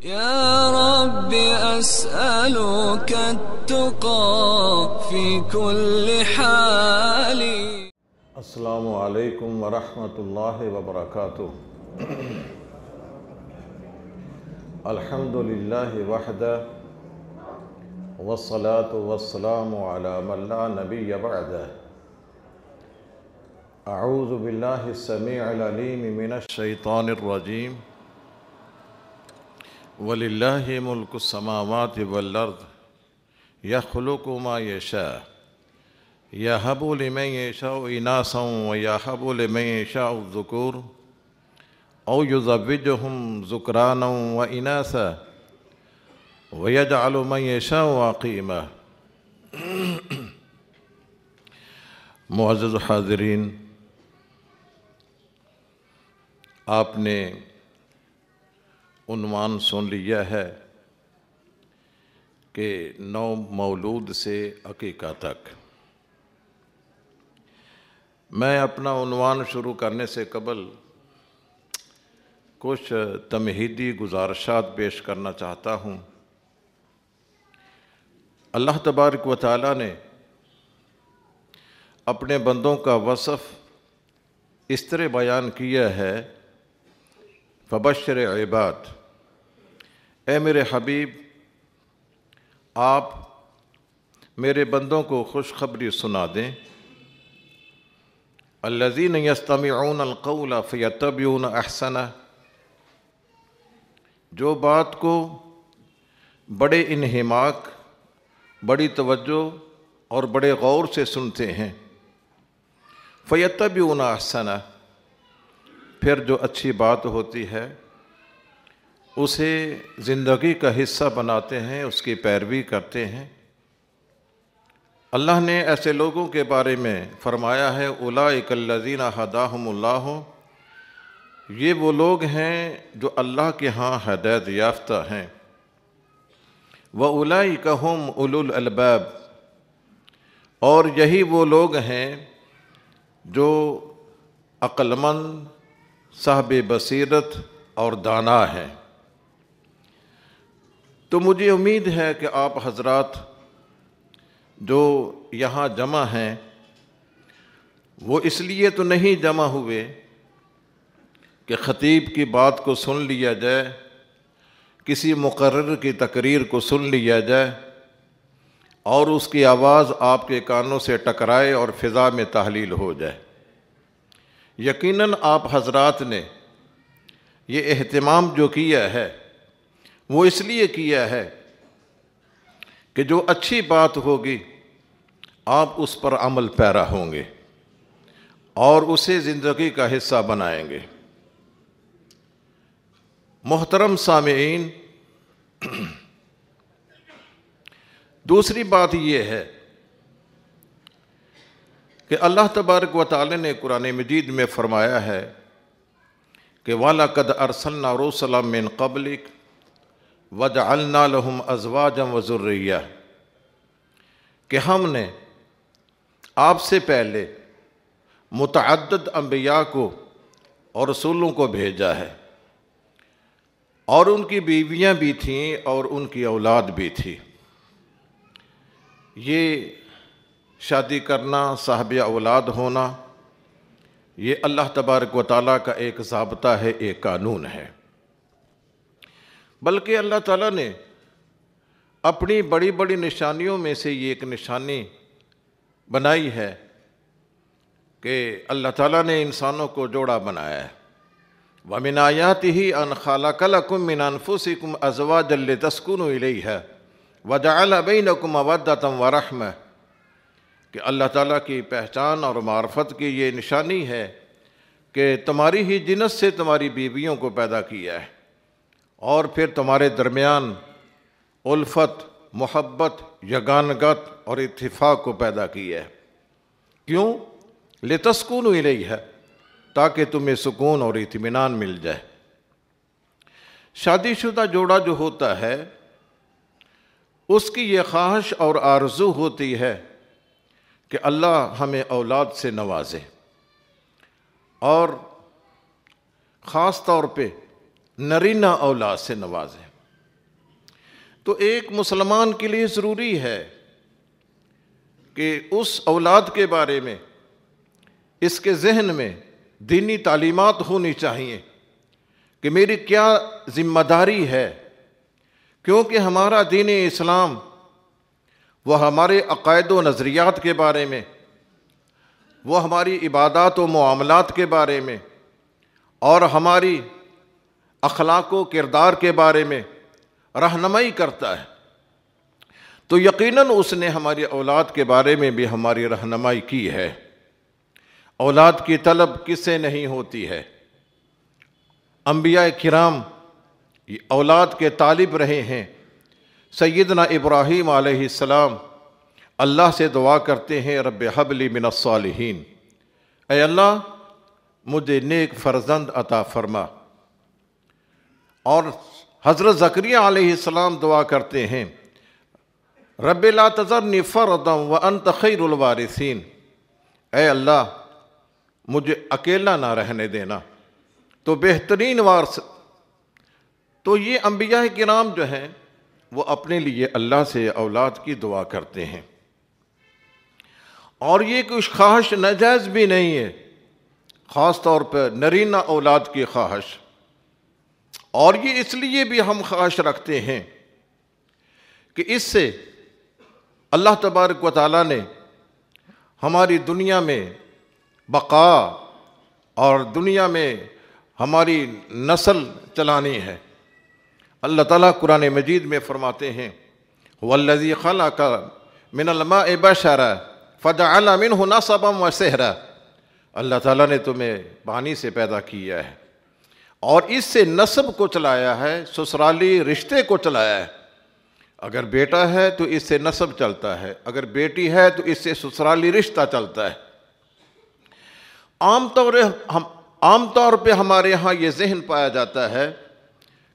يا رب أسألك التقى في كل حال. السلام علیکم ورحمۃ اللہ وبرکاتہ. الحمد للہ وحدہ والصلاة والسلام علی من لا نبی بعدہ. اعوذ باللہ السمیع العلیم من الشیطان الرجیم. وَلِلَّهِ مُلْكُ السَّمَاوَاتِ وَالْأَرْضِ يَخْلُقُ مَا يَشَاءُ يَهَبُ لِمَن يَشَاءُ إِنَاثًا وَيَهَبُ لِمَن يَشَاءُ الذُّكُورَ أَوْ يُزَوِّجُهُمْ ذُكْرَانًا وَإِنَاثًا وَيَجْعَلُ مَن يَشَاءُ عَقِيمًا. معزز حاضرین، آپ نے عنوان سن لیا ہے کہ نو مولود سے عقیقہ تک. میں اپنا عنوان شروع کرنے سے قبل کچھ تمہیدی گزارشات پیش کرنا چاہتا ہوں. اللہ تبارک و تعالیٰ نے اپنے بندوں کا وصف اس طرح بیان کیا ہے: فبشر عباد، اے میرے حبیب آپ میرے بندوں کو خوشخبری سنا دیں. الذین یستمعون القول فیتبعون احسنہ، جو بات کو بڑے انہماک، بڑی توجہ اور بڑے غور سے سنتے ہیں. فیتبعون احسنہ، پھر جو اچھی بات ہوتی ہے اسے زندگی کا حصہ بناتے ہیں، اس کی پیروی کرتے ہیں. اللہ نے ایسے لوگوں کے بارے میں فرمایا ہے: اولئک الذین ھداھم اللہ، یہ وہ لوگ ہیں جو اللہ کے ہاں ہدایت یافتہ ہیں. واولئک ھم اولو الالباب، اور یہی وہ لوگ ہیں جو عقل مند، صاحب بصیرت اور دانا ہیں. تو مجھے امید ہے کہ آپ حضرات جو یہاں جمع ہیں وہ اس لیے تو نہیں جمع ہوئے کہ خطیب کی بات کو سن لیا جائے، کسی مقرر کی تقریر کو سن لیا جائے اور اس کی آواز آپ کے کانوں سے ٹکرائے اور فضا میں تحلیل ہو جائے. یقیناً آپ حضرات نے یہ اہتمام جو کیا ہے وہ اس لیے کیا ہے کہ جو اچھی بات ہوگی آپ اس پر عمل پیرا ہوں گے اور اسے زندگی کا حصہ بنائیں گے. محترم سامعین، دوسری بات یہ ہے کہ اللہ تبارک و تعالی نے قرآن مجید میں فرمایا ہے کہ وَلَقَدْ أَرْسَلْنَا رُسُلًا مِّن قَبْلِكَ وَجَعَلْنَا لَهُمْ أَزْوَاجًا وَذُرِّيَّةً، کہ ہم نے آپ سے پہلے متعدد انبیاء کو اور رسولوں کو بھیجا ہے، اور ان کی بیویاں بھی تھیں اور ان کی اولاد بھی تھی. یہ شادی کرنا، صاحب اولاد ہونا، یہ اللہ تبارک و تعالیٰ کا ایک ضابطہ ہے، ایک قانون ہے. بلکہ اللہ تعالیٰ نے اپنی بڑی بڑی نشانیوں میں سے یہ ایک نشانی بنائی ہے کہ اللہ تعالیٰ نے انسانوں کو جوڑا بنایا ہے. وَمِنْ آيَاتِهِ أَنْ خَلَقَ لَكُم مِّنْ أَنفُسِكُمْ أَزْوَاجًا لِتَسْكُنُوا إِلَيْهَا وَجَعَلَ بَيْنَكُم مَّوَدَّةً وَرَحْمَةً، کہ اللہ تعالیٰ کی پہچان اور معرفت کی یہ نشانی ہے کہ تمہاری ہی جنس سے تمہاری بیویوں کو پیدا کیا ہے اور پھر تمہارے درمیان الفت، محبت، یگانگت اور اتفاق کو پیدا کیا ہے. کیوں؟ لِتَسْكُنُوا إِلَيْهَا، تاکہ تمہیں سکون اور اطمینان مل جائے. شادی شدہ جوڑا جو ہوتا ہے اس کی یہ خواہش اور آرزو ہوتی ہے کہ اللہ ہمیں اولاد سے نوازے، اور خاص طور پہ نرینہ اولاد سے نوازے. تو ایک مسلمان کے لیے ضروری ہے کہ اس اولاد کے بارے میں اس کے ذہن میں دینی تعلیمات ہونی چاہیے کہ میری کیا ذمہ داری ہے، کیونکہ ہمارا دین اسلام وہ ہمارے عقائد و نظریات کے بارے میں، وہ ہماری عبادات و معاملات کے بارے میں اور ہماری اخلاق و کردار کے بارے میں رہنمائی کرتا ہے۔ تو یقیناً اس نے ہماری اولاد کے بارے میں بھی ہماری رہنمائی کی ہے۔ اولاد کی طلب کس سے نہیں ہوتی ہے؟ انبیاء کرام اولاد کے طالب رہے ہیں۔ سیدنا ابراہیم علیہ السلام اللہ سے دعا کرتے ہیں، رب ہب لی من الصالحین، اے اللہ مجھے نیک فرزند عطا فرما۔ اور حضرت زکریا علیہ السلام دعا کرتے ہیں، رب لا تذرنی فردا وانت خیر الوارثین، اے اللہ مجھے اکیلا نہ رہنے دینا، تو بہترین وارث۔ تو یہ انبیاء کرام جو ہیں وہ اپنے لیے اللہ سے اولاد کی دعا کرتے ہیں، اور یہ کچھ خواہش ناجائز بھی نہیں ہے، خاص طور پر نرینہ اولاد کی خواہش۔ اور یہ اس لیے بھی ہم خواہش رکھتے ہیں کہ اس سے اللہ تبارک و تعالیٰ نے ہماری دنیا میں بقا اور دنیا میں ہماری نسل چلانی ہے۔ اللہ تعالیٰ قرآن مجید میں فرماتے ہیں، وَالَّذِي خَلَقَ مِنَ الْمَاءِ بَشَرًا فَجَعَلَ مِنْهُ نَسَبًا وَسِحْرًا، اللہ تعالیٰ نے تمہیں پانی سے پیدا کیا ہے اور اس سے نسب کو چلایا ہے، سسرالی رشتے کو چلایا ہے۔ اگر بیٹا ہے تو اس سے نسب چلتا ہے، اگر بیٹی ہے تو اس سے سسرالی رشتہ چلتا ہے۔ عام طور پہ ہمارے ہاں یہ ذہن پایا جاتا ہے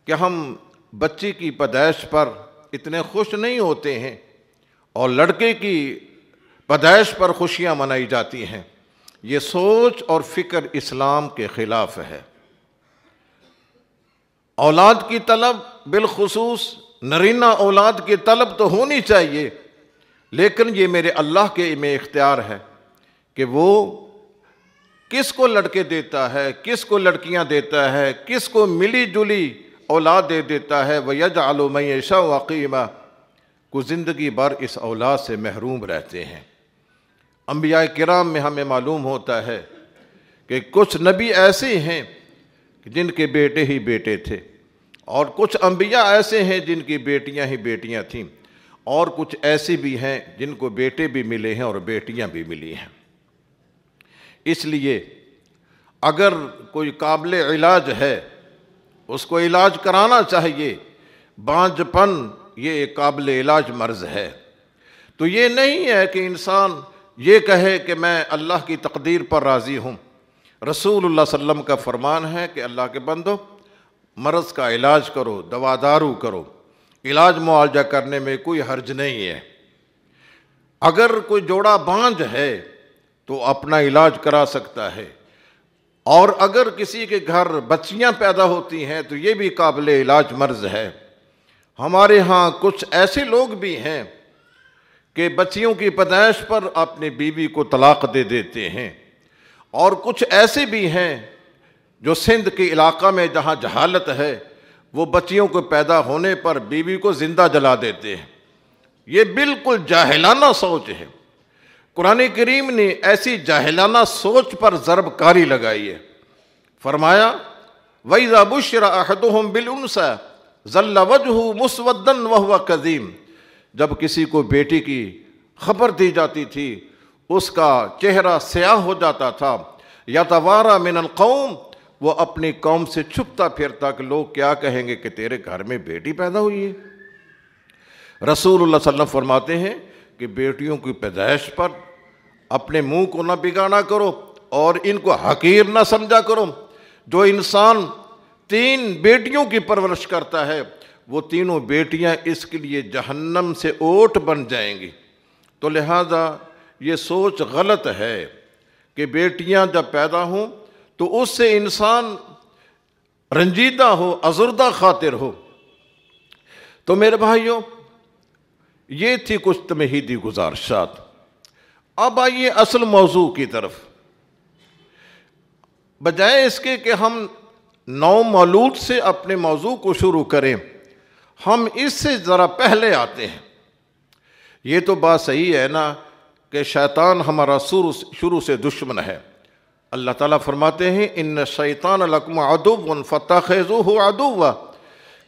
کہ ہم بچی کی پیدائش پر اتنے خوش نہیں ہوتے ہیں اور لڑکے کی پیدائش پر خوشیاں منائی جاتی ہیں۔ یہ سوچ اور فکر اسلام کے خلاف ہے۔ اولاد کی طلب، بالخصوص نرینہ اولاد کی طلب تو ہونی چاہیے، لیکن یہ میرے اللہ کے میں اختیار ہے کہ وہ کس کو لڑکے دیتا ہے، کس کو لڑکیاں دیتا ہے، کس کو ملی جلی اولاد دے دیتا ہے۔ وَيَجْعَلُ مَن يَشَاءُ عَقِيمًا، کو زندگی بھر اس اولاد سے محروم رہتے ہیں۔ انبیاء کرام میں ہمیں معلوم ہوتا ہے کہ کچھ نبی ایسے ہیں جن کے بیٹے ہی بیٹے تھے، اور کچھ انبیاء ایسے ہیں جن کی بیٹیاں ہی بیٹیاں تھیں، اور کچھ ایسے بھی ہیں جن کو بیٹے بھی ملے ہیں اور بیٹیاں بھی ملی ہیں۔ اس لیے اگر کوئی قابل علاج ہے اس کو علاج کرانا چاہیے۔ بانجھ پن یہ ایک قابل علاج مرض ہے۔ تو یہ نہیں ہے کہ انسان یہ کہے کہ میں اللہ کی تقدیر پر راضی ہوں۔ رسول اللہ صلی اللہ علیہ وسلم کا فرمان ہے کہ اللہ کے بندو مرض کا علاج کرو، دوا دارو کرو، علاج معالجہ کرنے میں کوئی حرج نہیں ہے۔ اگر کوئی جوڑا بانجھ ہے تو اپنا علاج کرا سکتا ہے، اور اگر کسی کے گھر بچیاں پیدا ہوتی ہیں تو یہ بھی قابل علاج مرض ہے۔ ہمارے ہاں کچھ ایسے لوگ بھی ہیں کہ بچیوں کی پیدائش پر اپنی بیوی کو طلاق دے دیتے ہیں، اور کچھ ایسے بھی ہیں جو سندھ کے علاقہ میں جہاں جہالت ہے وہ بچیوں کو پیدا ہونے پر بیوی کو زندہ جلا دیتے ہیں۔ یہ بالکل جاہلانہ سوچ ہے۔ قرآن کریم نے ایسی جاہلانہ سوچ پر ضرب کاری لگائی ہے۔ فرمایا وَإِذَا بُشِّرَ أَحَدُهُمْ بِالْأُنثَىٰ ظَلَّ وَجْهُهُ مُسْوَدًّا وَهُوَ كَظِيمٌ، جب کسی کو بیٹی کی خبر دی جاتی تھی اس کا چہرہ سیاہ ہو جاتا تھا، یتوارا من القوم، وہ اپنی قوم سے چھپتا پھرتا کہ لوگ کیا کہیں گے کہ تیرے گھر میں بیٹی پیدا ہوئی ہے۔ رسول اللہ صلی اللہ علیہ وسلم فرماتے ہیں کہ بیٹیوں کی پیدائش پر اپنے منہ کو نہ بگاڑا کرو اور ان کو حقیر نہ سمجھا کرو۔ جو انسان 3 بیٹیوں کی پرورش کرتا ہے وہ تینوں بیٹیاں اس کے لیے جہنم سے اوٹ بن جائیں گی۔ تو لہذا یہ سوچ غلط ہے کہ بیٹیاں جب پیدا ہوں تو اس سے انسان رنجیدہ ہو، ازردہ خاطر ہو۔ تو میرے بھائیوں، یہ تھی کچھ تمہیدی گزارشات۔ اب آئیے اصل موضوع کی طرف۔ بجائے اس کے کہ ہم نو مولود سے اپنے موضوع کو شروع کریں، ہم اس سے ذرا پہلے آتے ہیں۔ یہ تو بات صحیح ہے نا کہ شیطان ہمارا شروع سے دشمن ہے۔ اللہ تعالیٰ فرماتے ہیں ان الشیطان لکم عدو فاتخذوہ عدوا،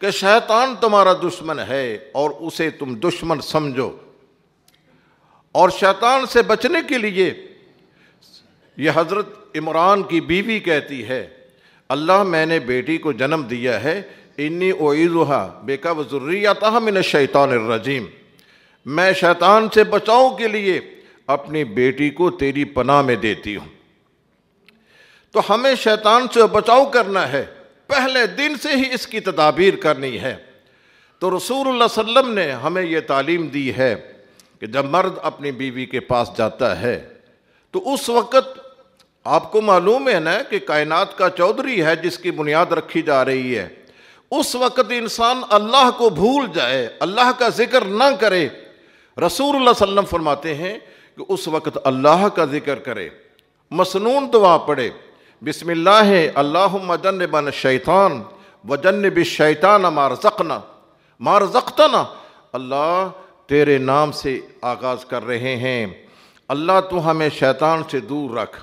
کہ شیطان تمہارا دشمن ہے اور اسے تم دشمن سمجھو۔ اور شیطان سے بچنے کے لیے یہ حضرت عمران کی بیوی کہتی ہے، اللہ میں نے بیٹی کو جنم دیا ہے، انی اعیذھا بک وذریتھا من الشیطان الرجیم، میں شیطان سے بچاؤ کے لیے اپنی بیٹی کو تیری پناہ میں دیتی ہوں۔ تو ہمیں شیطان سے بچاؤ کرنا ہے، پہلے دن سے ہی اس کی تدابیر کرنی ہے۔ تو رسول اللہ صلی اللہ علیہ وسلم نے ہمیں یہ تعلیم دی ہے کہ جب مرد اپنی بیوی کے پاس جاتا ہے تو اس وقت آپ کو معلوم ہے نا کہ کائنات کا چودھری ہے جس کی بنیاد رکھی جا رہی ہے، اس وقت انسان اللہ کو بھول جائے، اللہ کا ذکر نہ کرے۔ رسول اللہ صلی اللہ علیہ وسلم فرماتے ہیں کہ اس وقت اللہ کا ذکر کرے، مسنون دعا پڑھے، بسم اللہ اللہم جنبنا الشیطان وجنب الشیطان ما رزقتنا، اللہ تیرے نام سے آغاز کر رہے ہیں، اللہ تو ہمیں شیطان سے دور رکھ،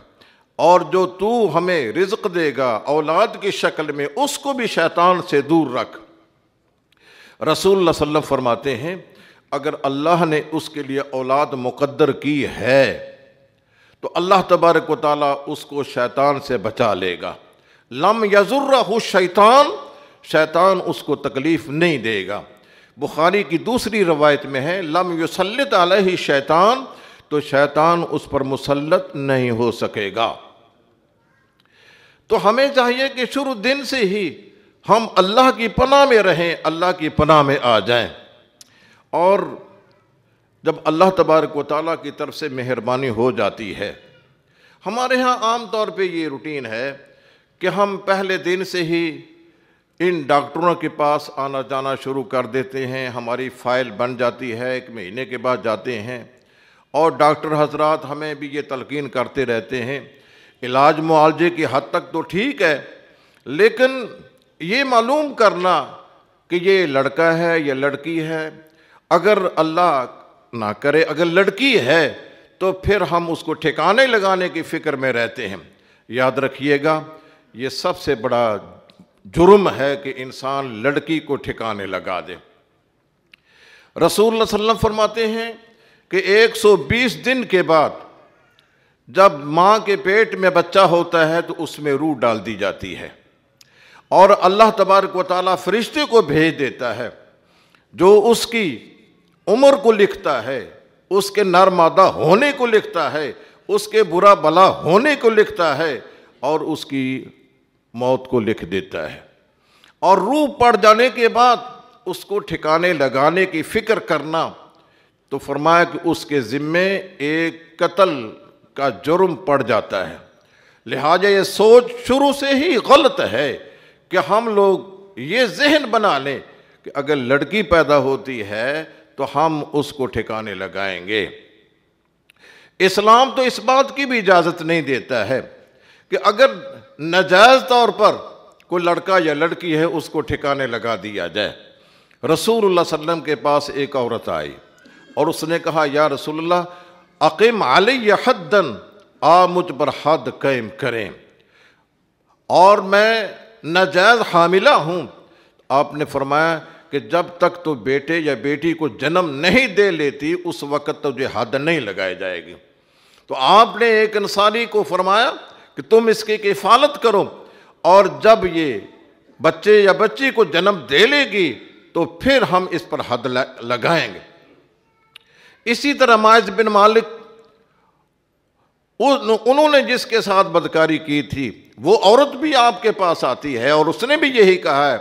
اور جو تو ہمیں رزق دے گا اولاد کی شکل میں اس کو بھی شیطان سے دور رکھ۔ رسول اللہ صلی اللہ علیہ وسلم فرماتے ہیں اگر اللہ نے اس کے لیے اولاد مقدر کی ہے تو اللہ تبارک و تعالیٰ اس کو شیطان سے بچا لے گا۔ لم یضرہ الشیطان، شیطان اس کو تکلیف نہیں دے گا۔ بخاری کی دوسری روایت میں ہے لم یسلط علیہ شیطان، تو شیطان اس پر مسلط نہیں ہو سکے گا۔ تو ہمیں چاہیے کہ شروع دن سے ہی ہم اللہ کی پناہ میں رہیں، اللہ کی پناہ میں آ جائیں۔ اور جب اللہ تبارک و تعالیٰ کی طرف سے مہربانی ہو جاتی ہے، ہمارے ہاں عام طور پہ یہ روٹین ہے کہ ہم پہلے دن سے ہی ان ڈاکٹروں کے پاس آنا جانا شروع کر دیتے ہیں، ہماری فائل بن جاتی ہے، 1 مہینے کے بعد جاتے ہیں، اور ڈاکٹر حضرات ہمیں بھی یہ تلقین کرتے رہتے ہیں۔ علاج معالجے کی حد تک تو ٹھیک ہے، لیکن یہ معلوم کرنا کہ یہ لڑکا ہے یا لڑکی ہے، اگر اللہ نہ کرے اگر لڑکی ہے تو پھر ہم اس کو ٹھکانے لگانے کی فکر میں رہتے ہیں۔ یاد رکھیے گا یہ سب سے بڑا جرم ہے کہ انسان لڑکی کو ٹھکانے لگا دے۔ رسول اللہ صلی اللہ علیہ وسلم فرماتے ہیں کہ 120 دن کے بعد جب ماں کے پیٹ میں بچہ ہوتا ہے تو اس میں روح ڈال دی جاتی ہے، اور اللہ تبارک و تعالیٰ فرشتے کو بھیج دیتا ہے جو اس کی عمر کو لکھتا ہے، اس کے نر مادہ ہونے کو لکھتا ہے، اس کے برا بلا ہونے کو لکھتا ہے، اور اس کی موت کو لکھ دیتا ہے۔ اور روح پڑ جانے کے بعد اس کو ٹھکانے لگانے کی فکر کرنا، تو فرمایا کہ اس کے ذمے ایک قتل کا جرم پڑ جاتا ہے۔ لہٰذا یہ سوچ شروع سے ہی غلط ہے کہ ہم لوگ یہ ذہن بنا لیں کہ اگر لڑکی پیدا ہوتی ہے تو ہم اس کو ٹھکانے لگائیں گے۔ اسلام تو اس بات کی بھی اجازت نہیں دیتا ہے کہ اگر ناجائز طور پر کوئی لڑکا یا لڑکی ہے اس کو ٹھکانے لگا دیا جائے۔ رسول اللہ صلی اللہ علیہ وسلم کے پاس ایک عورت آئی اور اس نے کہا یا رسول اللہ اقیم علی حدن، آپ مجھ پر حد قائم کریں، اور میں ناجائز حاملہ ہوں۔ آپ نے فرمایا کہ جب تک تو بیٹے یا بیٹی کو جنم نہیں دے لیتی اس وقت تجھے حد نہیں لگائی جائے گی۔ تو آپ نے ایک انصاری کو فرمایا کہ تم اس کی کفالت کرو، اور جب یہ بچے یا بچی کو جنم دے لے گی تو پھر ہم اس پر حد لگائیں گے۔ اسی طرح ماعز بن مالک، انہوں نے جس کے ساتھ بدکاری کی تھی وہ عورت بھی آپ کے پاس آتی ہے اور اس نے بھی یہی کہا ہے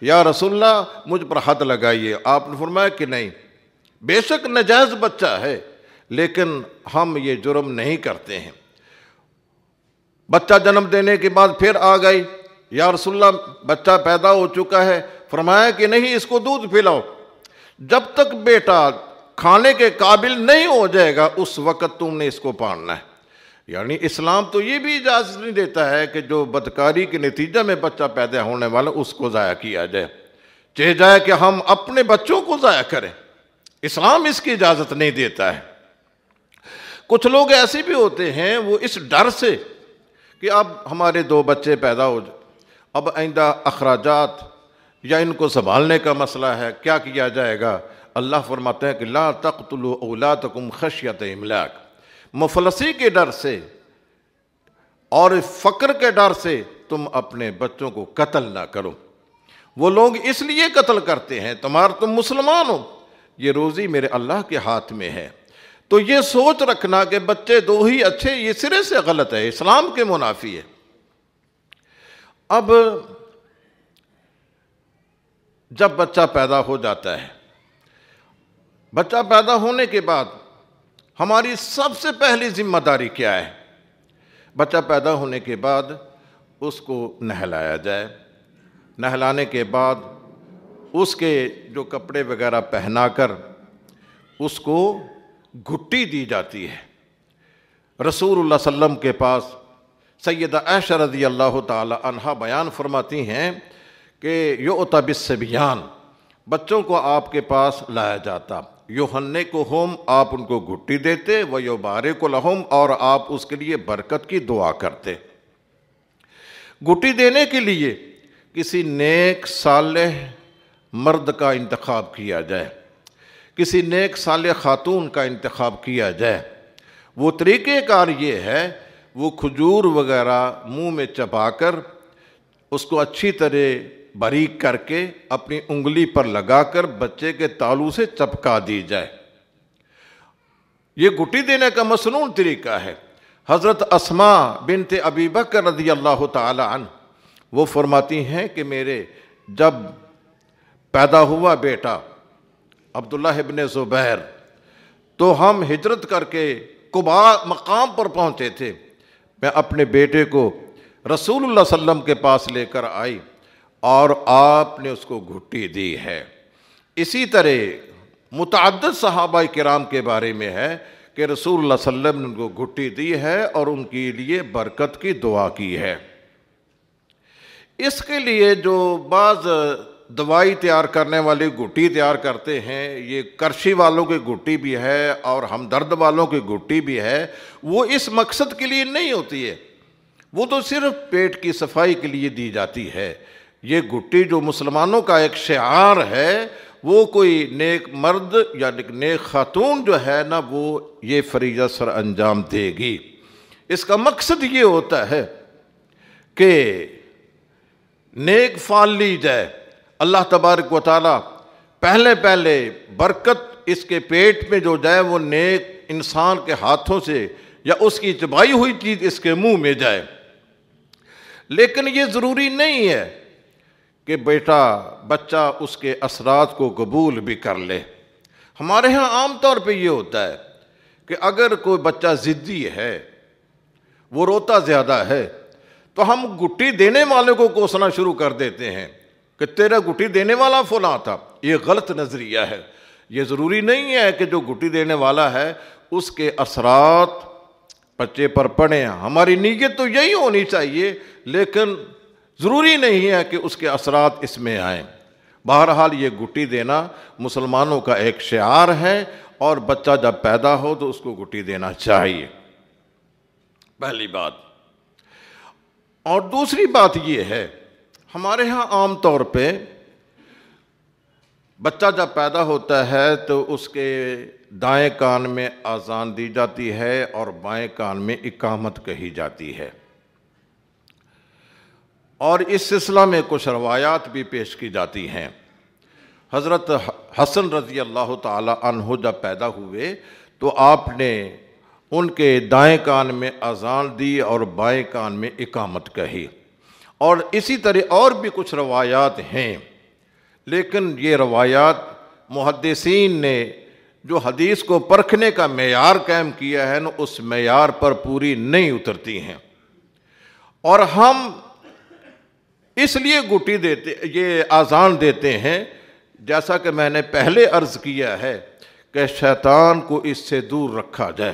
یا رسول اللہ مجھ پر حد لگائیے۔ آپ نے فرمایا کہ نہیں، بے شک ناجائز بچہ ہے لیکن ہم یہ جرم نہیں کرتے ہیں۔ بچہ جنم دینے کے بعد پھر آ گئی، یا رسول اللہ بچہ پیدا ہو چکا ہے، فرمایا کہ نہیں اس کو دودھ پلاؤ۔ جب تک بیٹا کھانے کے قابل نہیں ہو جائے گا اس وقت تم نے اس کو پالنا ہے۔ یعنی اسلام تو یہ بھی اجازت نہیں دیتا ہے کہ جو بدکاری کے نتیجہ میں بچہ پیدا ہونے والا اس کو ضائع کیا جائے، چاہے جائے کہ ہم اپنے بچوں کو ضائع کریں، اسلام اس کی اجازت نہیں دیتا ہے۔ کچھ لوگ ایسے بھی ہوتے ہیں وہ اس ڈر سے کہ اب ہمارے 2 بچے پیدا ہو جائے، اب آئندہ اخراجات یا ان کو سنبھالنے کا مسئلہ ہے، کیا کیا جائے گا؟ اللہ فرماتے ہیں کہ لا تقتلوا اولادکم خشیۃ املاق، مفلسی کے ڈر سے اور فقر کے ڈر سے تم اپنے بچوں کو قتل نہ کرو۔ وہ لوگ اس لیے قتل کرتے ہیں، تم مسلمان ہو، یہ روزی میرے اللہ کے ہاتھ میں ہے۔ تو یہ سوچ رکھنا کہ بچے 2 ہی اچھے، یہ سرے سے غلط ہے، اسلام کے منافی ہے۔ اب جب بچہ پیدا ہو جاتا ہے، بچہ پیدا ہونے کے بعد ہماری سب سے پہلی ذمہ داری کیا ہے؟ بچہ پیدا ہونے کے بعد اس کو نہلایا جائے، نہلانے کے بعد اس کے جو کپڑے وغیرہ پہنا کر اس کو گھٹی دی جاتی ہے۔ رسول اللہ صلی اللہ علیہ وسلم کے پاس سیدہ عائشہ رضی اللہ تعالی عنہا بیان فرماتی ہیں کہ یؤتی بالصبیان، بچوں کو آپ کے پاس لایا جاتا، یحنکہم، آپ ان کو گھٹی دیتے، ویبارک لہم، اور آپ اس کے لیے برکت کی دعا کرتے۔ گھٹی دینے کے لیے کسی نیک صالح مرد کا انتخاب کیا جائے، کسی نیک صالح خاتون کا انتخاب کیا جائے۔ وہ طریقہ کار یہ ہے، وہ کھجور وغیرہ منہ میں چبا کر اس کو اچھی طرح باریک کر کے اپنی انگلی پر لگا کر بچے کے تالو سے چپکا دی جائے۔ یہ گھٹی دینے کا مسنون طریقہ ہے۔ حضرت اسماء بنت ابی بکر رضی اللہ تعالی عنہ وہ فرماتی ہیں کہ میرے جب پیدا ہوا بیٹا عبداللہ ابن زبیر تو ہم ہجرت کر کے قباء مقام پر پہنچے تھے، میں اپنے بیٹے کو رسول اللہ صلی اللہ علیہ وسلم کے پاس لے کر آئی اور آپ نے اس کو گھٹی دی ہے۔ اسی طرح متعدد صحابہ کرام کے بارے میں ہے کہ رسول اللہ صلی اللہ علیہ وسلم نے ان کو گھٹی دی ہے اور ان کے لیے برکت کی دعا کی ہے۔ اس کے لیے جو بعض دوائی تیار کرنے والے گھٹی تیار کرتے ہیں، یہ کرشی والوں کی گھٹی بھی ہے اور ہمدرد والوں کی گھٹی بھی ہے، وہ اس مقصد کے لیے نہیں ہوتی ہے، وہ تو صرف پیٹ کی صفائی کے لیے دی جاتی ہے۔ یہ گھٹی جو مسلمانوں کا ایک شعار ہے، وہ کوئی نیک مرد یا نیک خاتون جو ہے نا وہ یہ فریضہ سر انجام دے گی۔ اس کا مقصد یہ ہوتا ہے کہ نیک فال لی جائے، اللہ تبارک و تعالی پہلے برکت اس کے پیٹ میں جو جائے وہ نیک انسان کے ہاتھوں سے یا اس کی چبائی ہوئی چیز اس کے منہ میں جائے۔ لیکن یہ ضروری نہیں ہے کہ بچہ اس کے اثرات کو قبول بھی کر لے۔ ہمارے ہاں عام طور پہ یہ ہوتا ہے کہ اگر کوئی بچہ ضدی ہے، وہ روتا زیادہ ہے، تو ہم گھٹی دینے والے کو کوسنا شروع کر دیتے ہیں کہ تیرا گھٹی دینے والا فلاں تھا۔ یہ غلط نظریہ ہے۔ یہ ضروری نہیں ہے کہ جو گھٹی دینے والا ہے اس کے اثرات بچے پر پڑیں۔ ہماری نیت تو یہی ہونی چاہیے، لیکن ضروری نہیں ہے کہ اس کے اثرات اس میں آئیں۔ بہرحال یہ گھٹی دینا مسلمانوں کا ایک شعار ہے، اور بچہ جب پیدا ہو تو اس کو گھٹی دینا چاہیے، پہلی بات۔ اور دوسری بات یہ ہے، ہمارے ہاں عام طور پہ بچہ جب پیدا ہوتا ہے تو اس کے دائیں کان میں اذان دی جاتی ہے اور بائیں کان میں اقامت کہی جاتی ہے، اور اس سلسلہ میں کچھ روایات بھی پیش کی جاتی ہیں۔ حضرت حسن رضی اللہ تعالی عنہ جب پیدا ہوئے تو آپ نے ان کے دائیں کان میں اذان دی اور بائیں کان میں اقامت کہی، اور اسی طرح اور بھی کچھ روایات ہیں، لیکن یہ روایات محدثین نے جو حدیث کو پرکھنے کا معیار قائم کیا ہے نا اس معیار پر پوری نہیں اترتی ہیں، اور ہم اس لیے گھٹی دیتے، یہ اذان دیتے ہیں جیسا کہ میں نے پہلے عرض کیا ہے کہ شیطان کو اس سے دور رکھا جائے۔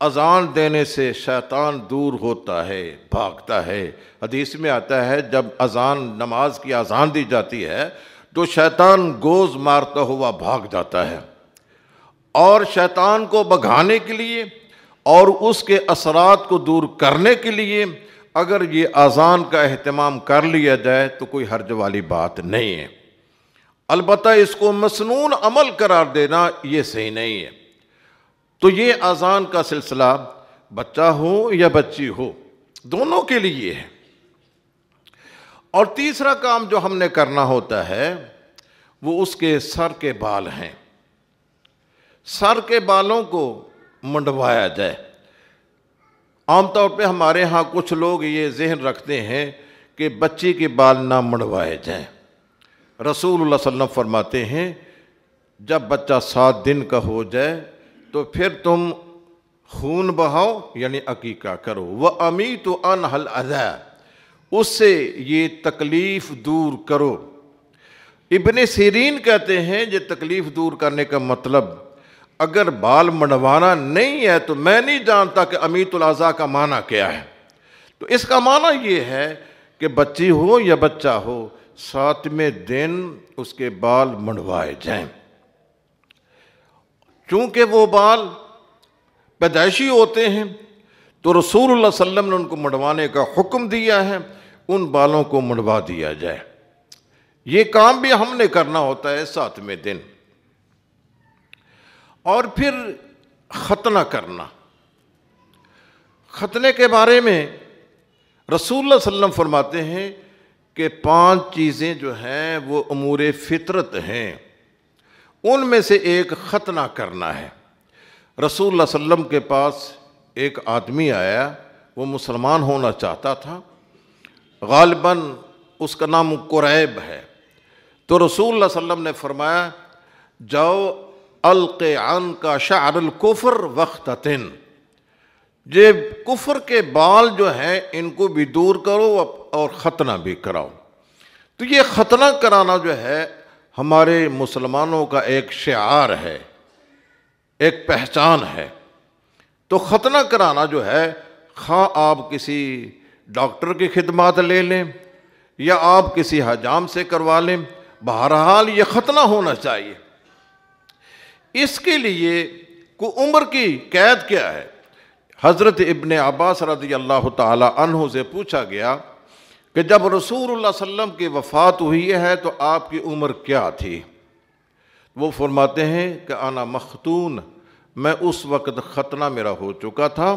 اذان دینے سے شیطان دور ہوتا ہے، بھاگتا ہے۔ حدیث میں آتا ہے جب نماز کی اذان دی جاتی ہے تو شیطان گوز مارتا ہوا بھاگ جاتا ہے، اور شیطان کو بھگانے کے لیے اور اس کے اثرات کو دور کرنے کے لیے اگر یہ اذان کا اہتمام کر لیا جائے تو کوئی حرج والی بات نہیں ہے۔ البتہ اس کو مسنون عمل قرار دینا یہ صحیح نہیں ہے۔ تو یہ اذان کا سلسلہ بچہ ہو یا بچی ہو، دونوں کے لیے ہے۔ اور تیسرا کام جو ہم نے کرنا ہوتا ہے وہ اس کے سر کے بال ہیں۔ سر کے بالوں کو منڈوایا جائے۔ عام طور پہ ہمارے ہاں کچھ لوگ یہ ذہن رکھتے ہیں کہ بچی کے بال نہ منڈوائے جائیں۔ رسول اللہ صلی اللہ علیہ وسلم فرماتے ہیں جب بچہ 7 دن کا ہو جائے تو پھر تم خون بہاؤ، یعنی عقیقہ کرو۔ وَأَمِيتُ عَنْهَا الْأَذَى، اس سے یہ تکلیف دور کرو۔ ابن سیرین کہتے ہیں یہ تکلیف دور کرنے کا مطلب اگر بال منڈوانا نہیں ہے تو میں نہیں جانتا کہ امیت الاذی کا معنی کیا ہے۔ تو اس کا معنی یہ ہے کہ بچی ہو یا بچہ ہو 7ویں دن اس کے بال منڈوائے جائیں، چونکہ وہ بال پیدائشی ہوتے ہیں تو رسول اللہ صلی اللہ علیہ وسلم نے ان کو منڈوانے کا حکم دیا ہے، ان بالوں کو منڈوا دیا جائے۔ یہ کام بھی ہم نے کرنا ہوتا ہے 7ویں دن۔ اور پھر ختنہ کرنا۔ ختنے کے بارے میں رسول اللہ صلی اللہ علیہ وسلم فرماتے ہیں کہ 5 چیزیں جو ہیں وہ امور فطرت ہیں، ان میں سے ایک ختنہ کرنا ہے۔ رسول اللہ صلی اللہ علیہ وسلم کے پاس ایک آدمی آیا، وہ مسلمان ہونا چاہتا تھا، غالباً اس کا نام قریب ہے۔ تو رسول اللہ صلی اللہ علیہ وسلم نے فرمایا جاؤ الق عنک شعر الکفر واختتن، یہ کفر کے بال جو ہیں ان کو بھی دور کرو اور ختنہ بھی کراؤ۔ تو یہ ختنہ کرانا جو ہے ہمارے مسلمانوں کا ایک شعار ہے، ایک پہچان ہے۔ تو ختنہ کرانا جو ہے خواہ آپ کسی ڈاکٹر کی خدمات لے لیں یا آپ کسی حجام سے کروا لیں، بہرحال یہ ختنہ ہونا چاہیے۔ اس کے لیے کوئی عمر کی قید کیا ہے؟ حضرت ابن عباس رضی اللہ تعالی عنہ سے پوچھا گیا کہ جب رسول اللہ صلی اللہ علیہ وسلم کی وفات ہوئی ہے تو آپ کی عمر کیا تھی؟ وہ فرماتے ہیں کہ انا مختون، میں اس وقت ختنہ میرا ہو چکا تھا،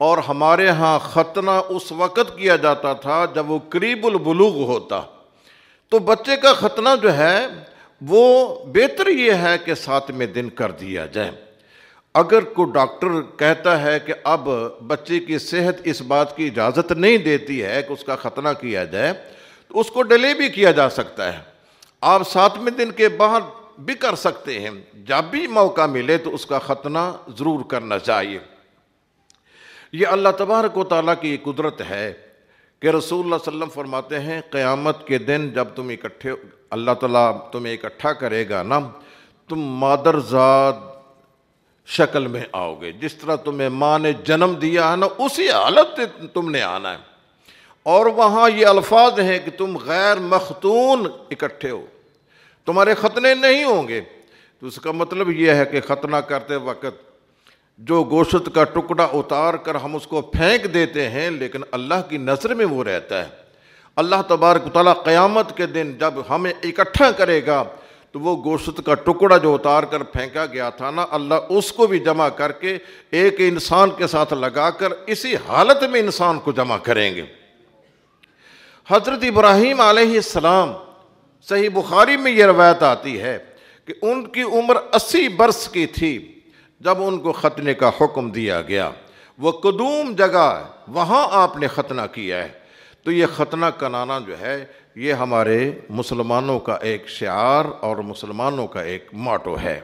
اور ہمارے ہاں ختنہ اس وقت کیا جاتا تھا جب وہ قریب البلوغ ہوتا۔ تو بچے کا ختنہ جو ہے وہ بہتر یہ ہے کہ 7ویں دن کر دیا جائے۔ اگر کوئی ڈاکٹر کہتا ہے کہ اب بچے کی صحت اس بات کی اجازت نہیں دیتی ہے کہ اس کا ختنہ کیا جائے تو اس کو ڈیلے بھی کیا جا سکتا ہے، آپ 7ویں دن کے بعد بھی کر سکتے ہیں۔ جب بھی موقع ملے تو اس کا ختنہ ضرور کرنا چاہیے۔ یہ اللہ تبارک و تعالیٰ کی قدرت ہے کہ رسول اللہ صلی اللہ علیہ وسلم فرماتے ہیں قیامت کے دن جب تم اکٹھے، اللہ تعالیٰ تمہیں اکٹھا کرے گا نا، تم مادرزاد شکل میں آؤ گے، جس طرح تمہیں ماں نے جنم دیا ہے نا اسی حالت تم نے آنا ہے۔ اور وہاں یہ الفاظ ہیں کہ تم غیر مختون اکٹھے ہو، تمہارے ختنے نہیں ہوں گے۔ تو اس کا مطلب یہ ہے کہ ختنہ کرتے وقت جو گوشت کا ٹکڑا اتار کر ہم اس کو پھینک دیتے ہیں لیکن اللہ کی نظر میں وہ رہتا ہے۔ اللہ تبارک و تعالیٰ قیامت کے دن جب ہمیں اکٹھا کرے گا تو وہ گوشت کا ٹکڑا جو اتار کر پھینکا گیا تھا نا، اللہ اس کو بھی جمع کر کے ایک انسان کے ساتھ لگا کر اسی حالت میں انسان کو جمع کریں گے۔ حضرت ابراہیم علیہ السلام، صحیح بخاری میں یہ روایت آتی ہے کہ ان کی عمر 80 برس کی تھی جب ان کو ختنے کا حکم دیا گیا۔ وہ قدوم جگہ وہاں آپ نے ختنہ کیا ہے۔ تو یہ ختنہ کنانا جو ہے یہ ہمارے مسلمانوں کا ایک شعار اور مسلمانوں کا ایک ماٹو ہے۔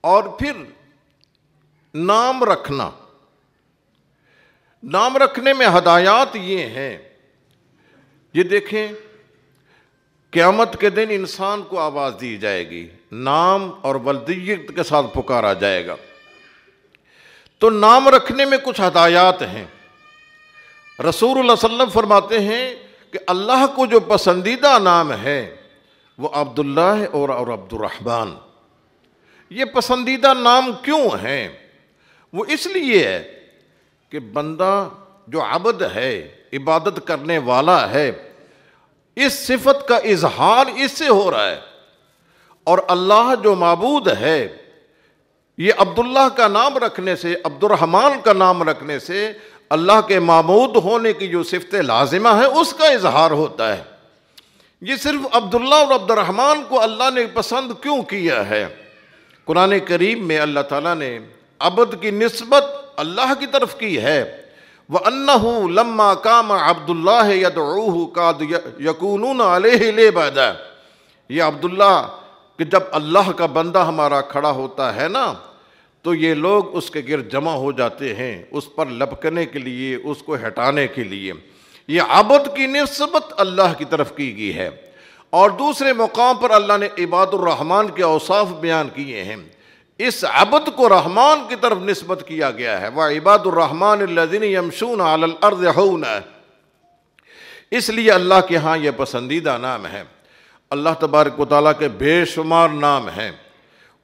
اور پھر نام رکھنا، نام رکھنے میں ہدایات یہ ہیں، یہ دیکھیں قیامت کے دن انسان کو آواز دی جائے گی، نام اور ولدیت کے ساتھ پکارا جائے گا۔ تو نام رکھنے میں کچھ ہدایات ہیں۔ رسول اللہ صلی اللہ علیہ وسلم فرماتے ہیں کہ اللہ کو جو پسندیدہ نام ہے وہ عبداللہ ہے اور عبد الرحمن۔ یہ پسندیدہ نام کیوں ہیں؟ وہ اس لیے ہے کہ بندہ جو عبد ہے، عبادت کرنے والا ہے، اس صفت کا اظہار اس سے ہو رہا ہے، اور اللہ جو معبود ہے یہ عبداللہ کا نام رکھنے سے، عبد الرحمن کا نام رکھنے سے اللہ کے معبود ہونے کی جو صفت لازمہ ہے اس کا اظہار ہوتا ہے۔ یہ صرف عبداللہ اور عبد الرحمن کو اللہ نے پسند کیوں کیا ہے؟ قرآن کریم میں اللہ تعالیٰ نے عبد کی نسبت اللہ کی طرف کی ہے۔ وَأَنَّهُ لَمَّا قَامَ عَبْدُ اللَّهِ يَدْعُوهُ قَادْ يَكُونُونَ عَلَيْهِ لِبَادًا۔ یہ عبداللہ کہ جب اللہ کا بندہ ہمارا کھڑا ہوتا ہے نا تو یہ لوگ اس کے گرد جمع ہو جاتے ہیں، اس پر لپکنے کے لیے، اس کو ہٹانے کے لیے۔ یہ عبد کی نسبت اللہ کی طرف کی گئی ہے۔ اور دوسرے مقام پر اللہ نے عباد الرحمن کے اوصاف بیان کیے ہیں، اس عبد کو رحمان کی طرف نسبت کیا گیا ہے۔ وَعِبَادُ الرَّحْمَنِ الَّذِينَ يَمْشُونَ عَلَى الْأَرْضِ هَوْنًا۔ اس لیے اللہ کے ہاں یہ پسندیدہ نام ہے۔ اللہ تبارک و تعالیٰ کے بے شمار نام ہیں،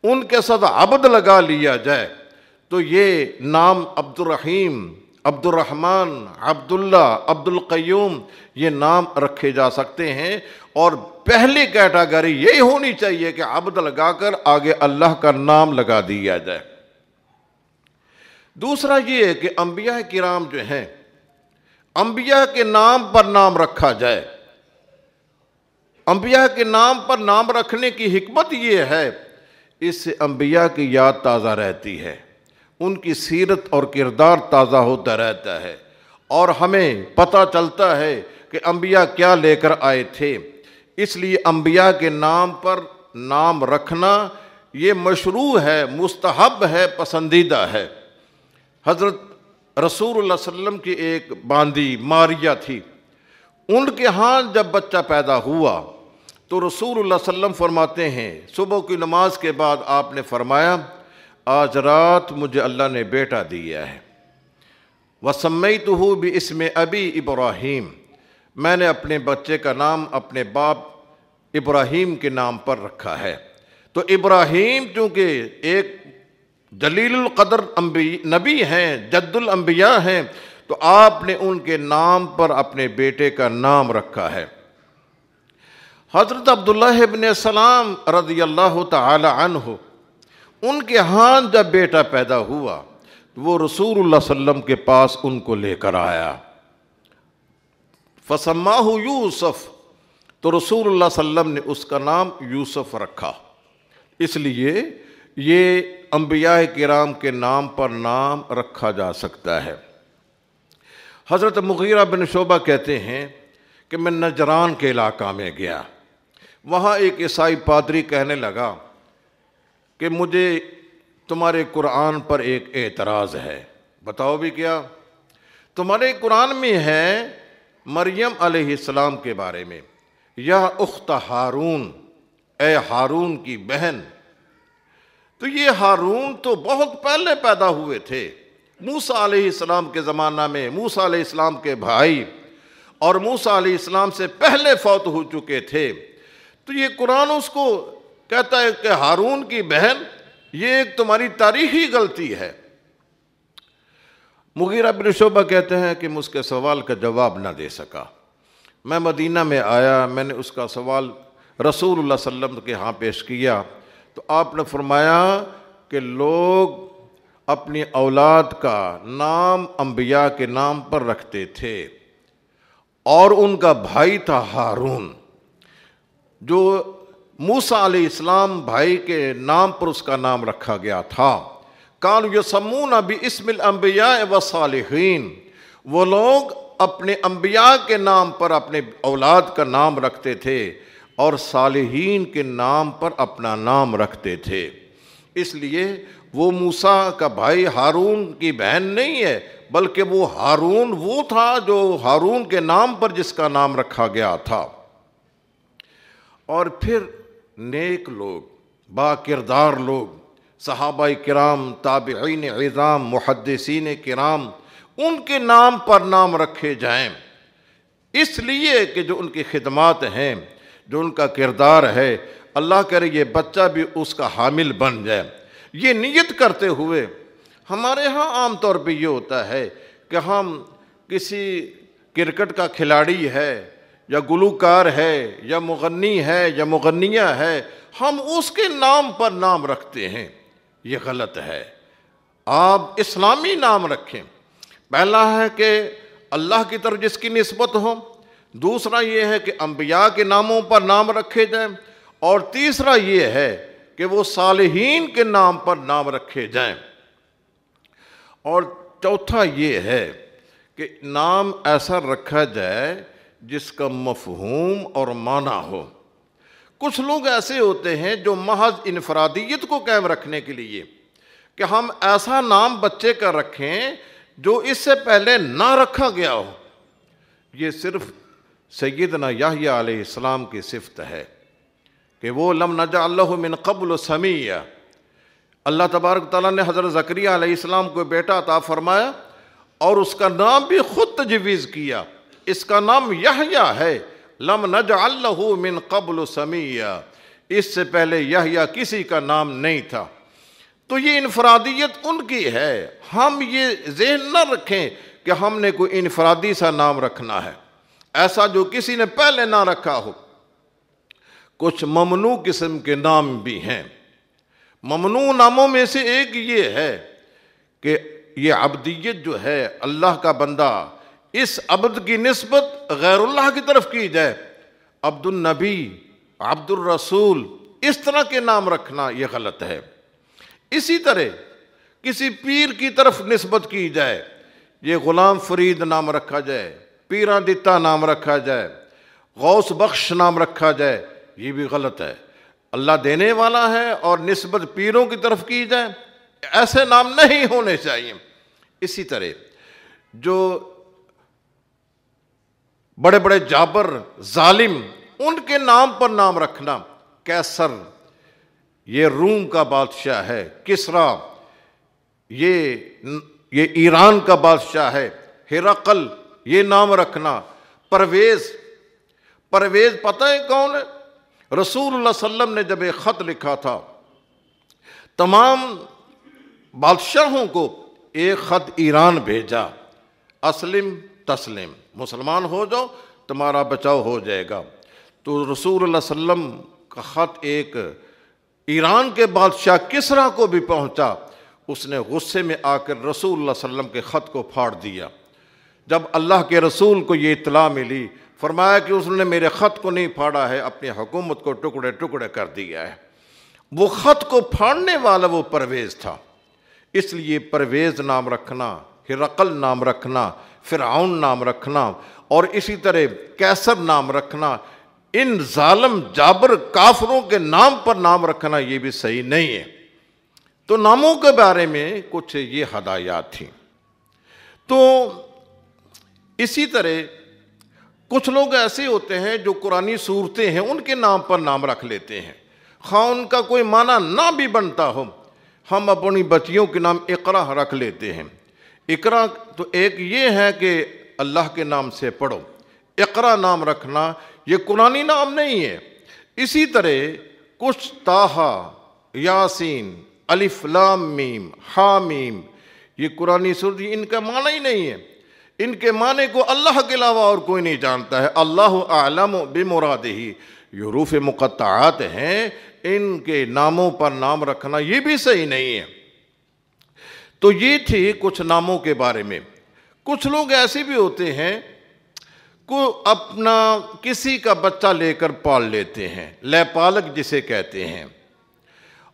ان کے ساتھ عبد لگا لیا جائے تو یہ نام عبد الرحیم، عبد الرحمن، عبداللہ، عبد القیوم یہ نام رکھے جا سکتے ہیں۔ اور پہلی کیٹاگری یہی ہونی چاہیے کہ عبد لگا کر آگے اللہ کا نام لگا دیا جائے۔ دوسرا یہ ہے کہ انبیاء کرام جو ہیں، انبیاء کے نام پر نام رکھا جائے۔ انبیاء کے نام پر نام رکھنے کی حکمت یہ ہے، اس سے انبیاء کی یاد تازہ رہتی ہے، ان کی سیرت اور کردار تازہ ہوتا رہتا ہے، اور ہمیں پتہ چلتا ہے کہ انبیاء کیا لے کر آئے تھے۔ اس لیے انبیاء کے نام پر نام رکھنا یہ مشروع ہے، مستحب ہے، پسندیدہ ہے۔ حضرت رسول اللہ صلی اللہ علیہ وسلم کی ایک باندی ماریہ تھی، ان کے ہاں جب بچہ پیدا ہوا تو رسول اللہ صلی اللہ علیہ وسلم فرماتے ہیں، صبح کی نماز کے بعد آپ نے فرمایا آج رات مجھے اللہ نے بیٹا دیا ہے، وَسَمَّيْتُهُ بِاسْمِ أَبِي إِبْرَاهِيمَ، میں نے اپنے بچے کا نام اپنے باپ ابراہیم کے نام پر رکھا ہے۔ تو ابراہیم چونکہ ایک جلیل القدر نبی ہیں، جد الانبیاء ہیں، تو آپ نے ان کے نام پر اپنے بیٹے کا نام رکھا ہے۔ حضرت عبداللہ ابن سلام رضی اللہ تعالی عنہ، ان کے ہاں جب بیٹا پیدا ہوا تو وہ رسول اللہ صلی اللہ علیہ وسلم کے پاس ان کو لے کر آیا، فَسَمَّاهُ یوسف، تو رسول اللہ صلی اللہ علیہ وسلم نے اس کا نام یوسف رکھا۔ اس لیے یہ انبیاء کرام کے نام پر نام رکھا جا سکتا ہے۔ حضرت مغیرہ بن شعبہ کہتے ہیں کہ میں نجران کے علاقہ میں گیا، وہاں ایک عیسائی پادری کہنے لگا کہ مجھے تمہارے قرآن پر ایک اعتراض ہے۔ بتاؤ بھی کیا؟ تمہارے قرآن میں ہے مریم علیہ السلام کے بارے میں، یا اخت ہارون، اے ہارون کی بہن۔ تو یہ ہارون تو بہت پہلے پیدا ہوئے تھے، موسیٰ علیہ السلام کے زمانہ میں، موسیٰ علیہ السلام کے بھائی، اور موسیٰ علیہ السلام سے پہلے فوت ہو چکے تھے۔ تو یہ قرآن اس کو کہتا ہے کہ ہارون کی بہن، یہ ایک تمہاری تاریخی غلطی ہے۔ مغیرہ بن شعبہ کہتے ہیں کہ میں اس کے سوال کا جواب نہ دے سکا۔ میں مدینہ میں آیا، میں نے اس کا سوال رسول اللہ صلی اللہ علیہ وسلم کے ہاں پیش کیا، تو آپ نے فرمایا کہ لوگ اپنی اولاد کا نام انبیاء کے نام پر رکھتے تھے، اور ان کا بھائی تھا ہارون، جو موسیٰ علیہ السلام بھائی کے نام پر اس کا نام رکھا گیا تھا۔ قالوا یسمون باسم الانبیاء والصالحین، وہ لوگ اپنے انبیاء کے نام پر اپنے اولاد کا نام رکھتے تھے اور صالحین کے نام پر اپنا نام رکھتے تھے۔ اس لیے وہ موسیٰ کا بھائی ہارون کی بہن نہیں ہے، بلکہ وہ ہارون وہ تھا جو ہارون کے نام پر جس کا نام رکھا گیا تھا۔ اور پھر نیک لوگ، با کردار لوگ، صحابہ کرام، تابعین عظام، محدثین کرام، ان کے نام پر نام رکھے جائیں، اس لیے کہ جو ان کی خدمات ہیں، جو ان کا کردار ہے، اللہ کرے یہ بچہ بھی اس کا حامل بن جائے۔ یہ نیت کرتے ہوئے ہمارے ہاں عام طور پہ یہ ہوتا ہے کہ ہم کسی کرکٹ کا کھلاڑی ہے یا گلوکار ہے یا مغنی ہے یا مغنیہ ہے، ہم اس کے نام پر نام رکھتے ہیں، یہ غلط ہے۔ آپ اسلامی نام رکھیں۔ پہلا ہے کہ اللہ کی طرف جس کی نسبت ہو، دوسرا یہ ہے کہ انبیاء کے ناموں پر نام رکھے جائیں، اور تیسرا یہ ہے کہ وہ صالحین کے نام پر نام رکھے جائیں، اور چوتھا یہ ہے کہ نام ایسا رکھا جائے جس کا مفہوم اور معنی ہو۔ کچھ لوگ ایسے ہوتے ہیں جو محض انفرادیت کو قائم رکھنے کے لیے کہ ہم ایسا نام بچے کا رکھیں جو اس سے پہلے نہ رکھا گیا ہو، یہ صرف سیدنا یحییٰ علیہ السلام کی صفت ہے کہ وہ لم نجعل لہ من قبل سمیہ۔ اللہ تبارک تعالیٰ نے حضرت زکریہ علیہ السلام کو بیٹا عطا فرمایا اور اس کا نام بھی خود تجویز کیا، اس کا نام یحییٰ ہے، لم نجعل لہ من قبل سمیہ، اس سے پہلے یحییٰ کسی کا نام نہیں تھا۔ تو یہ انفرادیت ان کی ہے، ہم یہ ذہن نہ رکھیں کہ ہم نے کوئی انفرادی سا نام رکھنا ہے، ایسا جو کسی نے پہلے نہ رکھا ہو۔ کچھ ممنوع قسم کے نام بھی ہیں۔ ممنوع ناموں میں سے ایک یہ ہے کہ یہ عبدیت جو ہے، اللہ کا بندہ، اس عبد کی نسبت غیر اللہ کی طرف کی جائے، عبد النبی، عبد الرسول، اس طرح کے نام رکھنا یہ غلط ہے۔ اسی طرح کسی پیر کی طرف نسبت کی جائے، یہ غلام فرید نام رکھا جائے، پیراں دتا نام رکھا جائے، غوث بخش نام رکھا جائے، یہ بھی غلط ہے۔ اللہ دینے والا ہے اور نسبت پیروں کی طرف کی جائے، ایسے نام نہیں ہونے چاہیے۔ اسی طرح جو بڑے بڑے جابر، ظالم، ان کے نام پر نام رکھنا، کیسر یہ روم کا بادشاہ ہے، کسریٰ یہ ایران کا بادشاہ ہے، ہرقل یہ نام رکھنا، پرویز پتہ ہے کون ہے؟ رسول اللہ صلی اللہ علیہ وسلم نے جب ایک خط لکھا تھا تمام بادشاہوں کو، ایک خط ایران بھیجا، اسلم تسلم، مسلمان ہو جاؤ تمہارا بچاؤ ہو جائے گا۔ تو رسول اللہ صلی اللہ علیہ وسلم کا خط ایک ایران کے بادشاہ کسریٰ کو بھی پہنچا، اس نے غصے میں آ کر رسول اللہ صلی اللہ علیہ وسلم کے خط کو پھاڑ دیا۔ جب اللہ کے رسول کو یہ اطلاع ملی، فرمایا کہ اس نے میرے خط کو نہیں پھاڑا ہے، اپنی حکومت کو ٹکڑے ٹکڑے کر دیا ہے۔ وہ خط کو پھاڑنے والا وہ پرویز تھا، اس لیے پرویز نام رکھنا، ہرقل نام رکھنا، فرعون نام رکھنا، اور اسی طرح کیسر نام رکھنا، ان ظالم جابر کافروں کے نام پر نام رکھنا یہ بھی صحیح نہیں ہے۔ تو ناموں کے بارے میں کچھ یہ ہدایات تھیں۔ تو اسی طرح کچھ لوگ ایسے ہوتے ہیں جو قرآنی صورتیں ہیں ان کے نام پر نام رکھ لیتے ہیں، خواہ ان کا کوئی معنی نہ بھی بنتا ہو۔ ہم اپنی بچیوں کے نام اقرا رکھ لیتے ہیں۔ اقرا تو ایک یہ ہے کہ اللہ کے نام سے پڑھو، اقرا نام رکھنا یہ قرآنی نام نہیں ہے۔ اسی طرح کچھ طٰہٰ، یاسین، الف لام میم، حامیم، یہ قرآنی سورت، ان کا معنی ہی نہیں ہے، ان کے معنی کو اللہ کے علاوہ اور کوئی نہیں جانتا ہے۔ اللہ اعلم بمرادہ، یہ حروف مقطعات ہیں، ان کے ناموں پر نام رکھنا یہ بھی صحیح نہیں ہے۔ تو یہ تھی کچھ ناموں کے بارے میں۔ کچھ لوگ ایسے بھی ہوتے ہیں کو اپنا کسی کا بچہ لے کر پال لیتے ہیں، لے پالک جسے کہتے ہیں،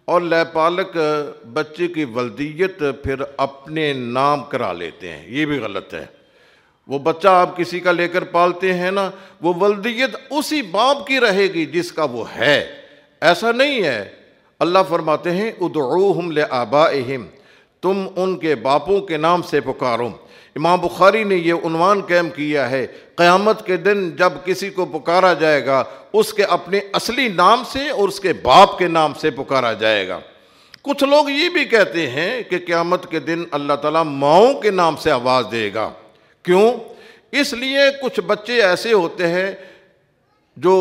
اور لے پالک بچے کی ولدیت پھر اپنے نام کرا لیتے ہیں، یہ بھی غلط ہے۔ وہ بچہ آپ کسی کا لے کر پالتے ہیں نا، وہ ولدیت اسی باپ کی رہے گی جس کا وہ ہے، ایسا نہیں ہے۔ اللہ فرماتے ہیں ادعوہم لآبائہم، تم ان کے باپوں کے نام سے پکارو۔ امام بخاری نے یہ عنوان قائم کیا ہے، قیامت کے دن جب کسی کو پکارا جائے گا اس کے اپنے اصلی نام سے اور اس کے باپ کے نام سے پکارا جائے گا۔ کچھ لوگ یہ بھی کہتے ہیں کہ قیامت کے دن اللہ تعالیٰ ماؤں کے نام سے آواز دے گا۔ کیوں؟ اس لیے کچھ بچے ایسے ہوتے ہیں جو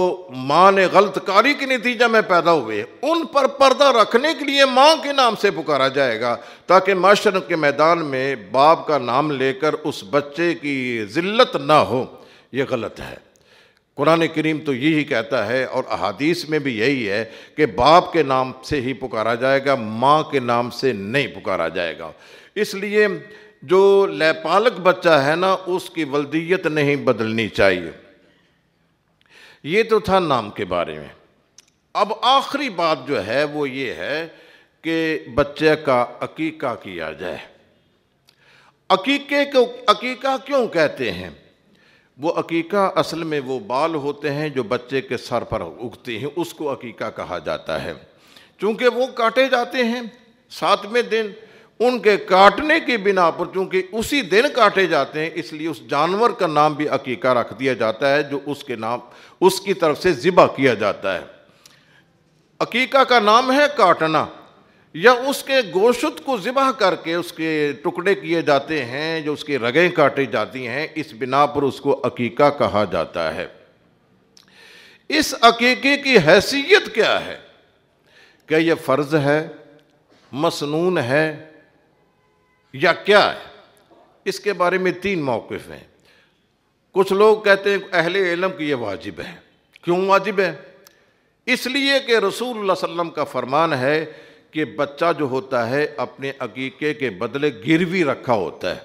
ماں نے غلط کاری کے نتیجہ میں پیدا ہوئے، ان پر پردہ رکھنے کے لیے ماں کے نام سے پکارا جائے گا، تاکہ معاشر کے میدان میں باپ کا نام لے کر اس بچے کی ذلت نہ ہو۔ یہ غلط ہے۔ قرآن کریم تو یہی کہتا ہے اور احادیث میں بھی یہی ہے کہ باپ کے نام سے ہی پکارا جائے گا، ماں کے نام سے نہیں پکارا جائے گا۔ اس لیے جو لیپالک بچہ ہے نا، اس کی ولدیت نہیں بدلنی چاہیے۔ یہ تو تھا نام کے بارے میں۔ اب آخری بات جو ہے وہ یہ ہے کہ بچے کا عقیقہ کیا جائے۔ عقیقے کو عقیقہ کیوں کہتے ہیں؟ وہ عقیقہ اصل میں وہ بال ہوتے ہیں جو بچے کے سر پر اگتے ہیں، اس کو عقیقہ کہا جاتا ہے۔ چونکہ وہ کاٹے جاتے ہیں 7ویں دن، ان کے کاٹنے کی بنا پر چونکہ اسی دن کاٹے جاتے ہیں، اس لیے اس جانور کا نام بھی عقیقہ رکھ دیا جاتا ہے جو اس کی طرف سے ذبح کیا جاتا ہے۔ عقیقہ کا نام ہے کاٹنا، یا اس کے گوشت کو ذبح کر کے اس کے ٹکڑے کیے جاتے ہیں، جو اس کی رگیں کاٹی جاتی ہیں، اس بنا پر اس کو عقیقہ کہا جاتا ہے۔ اس عقیقے کی حیثیت کیا ہے؟ کیا یہ فرض ہے، مسنون ہے، یا کیا ہے؟ اس کے بارے میں 3 موقف ہیں۔ کچھ لوگ کہتے ہیں اہل علم کہ یہ واجب ہے۔ کیوں واجب ہے؟ اس لیے کہ رسول اللہ صلی اللہ علیہ وسلم کا فرمان ہے کہ بچہ جو ہوتا ہے اپنے عقیقے کے بدلے گروی رکھا ہوتا ہے۔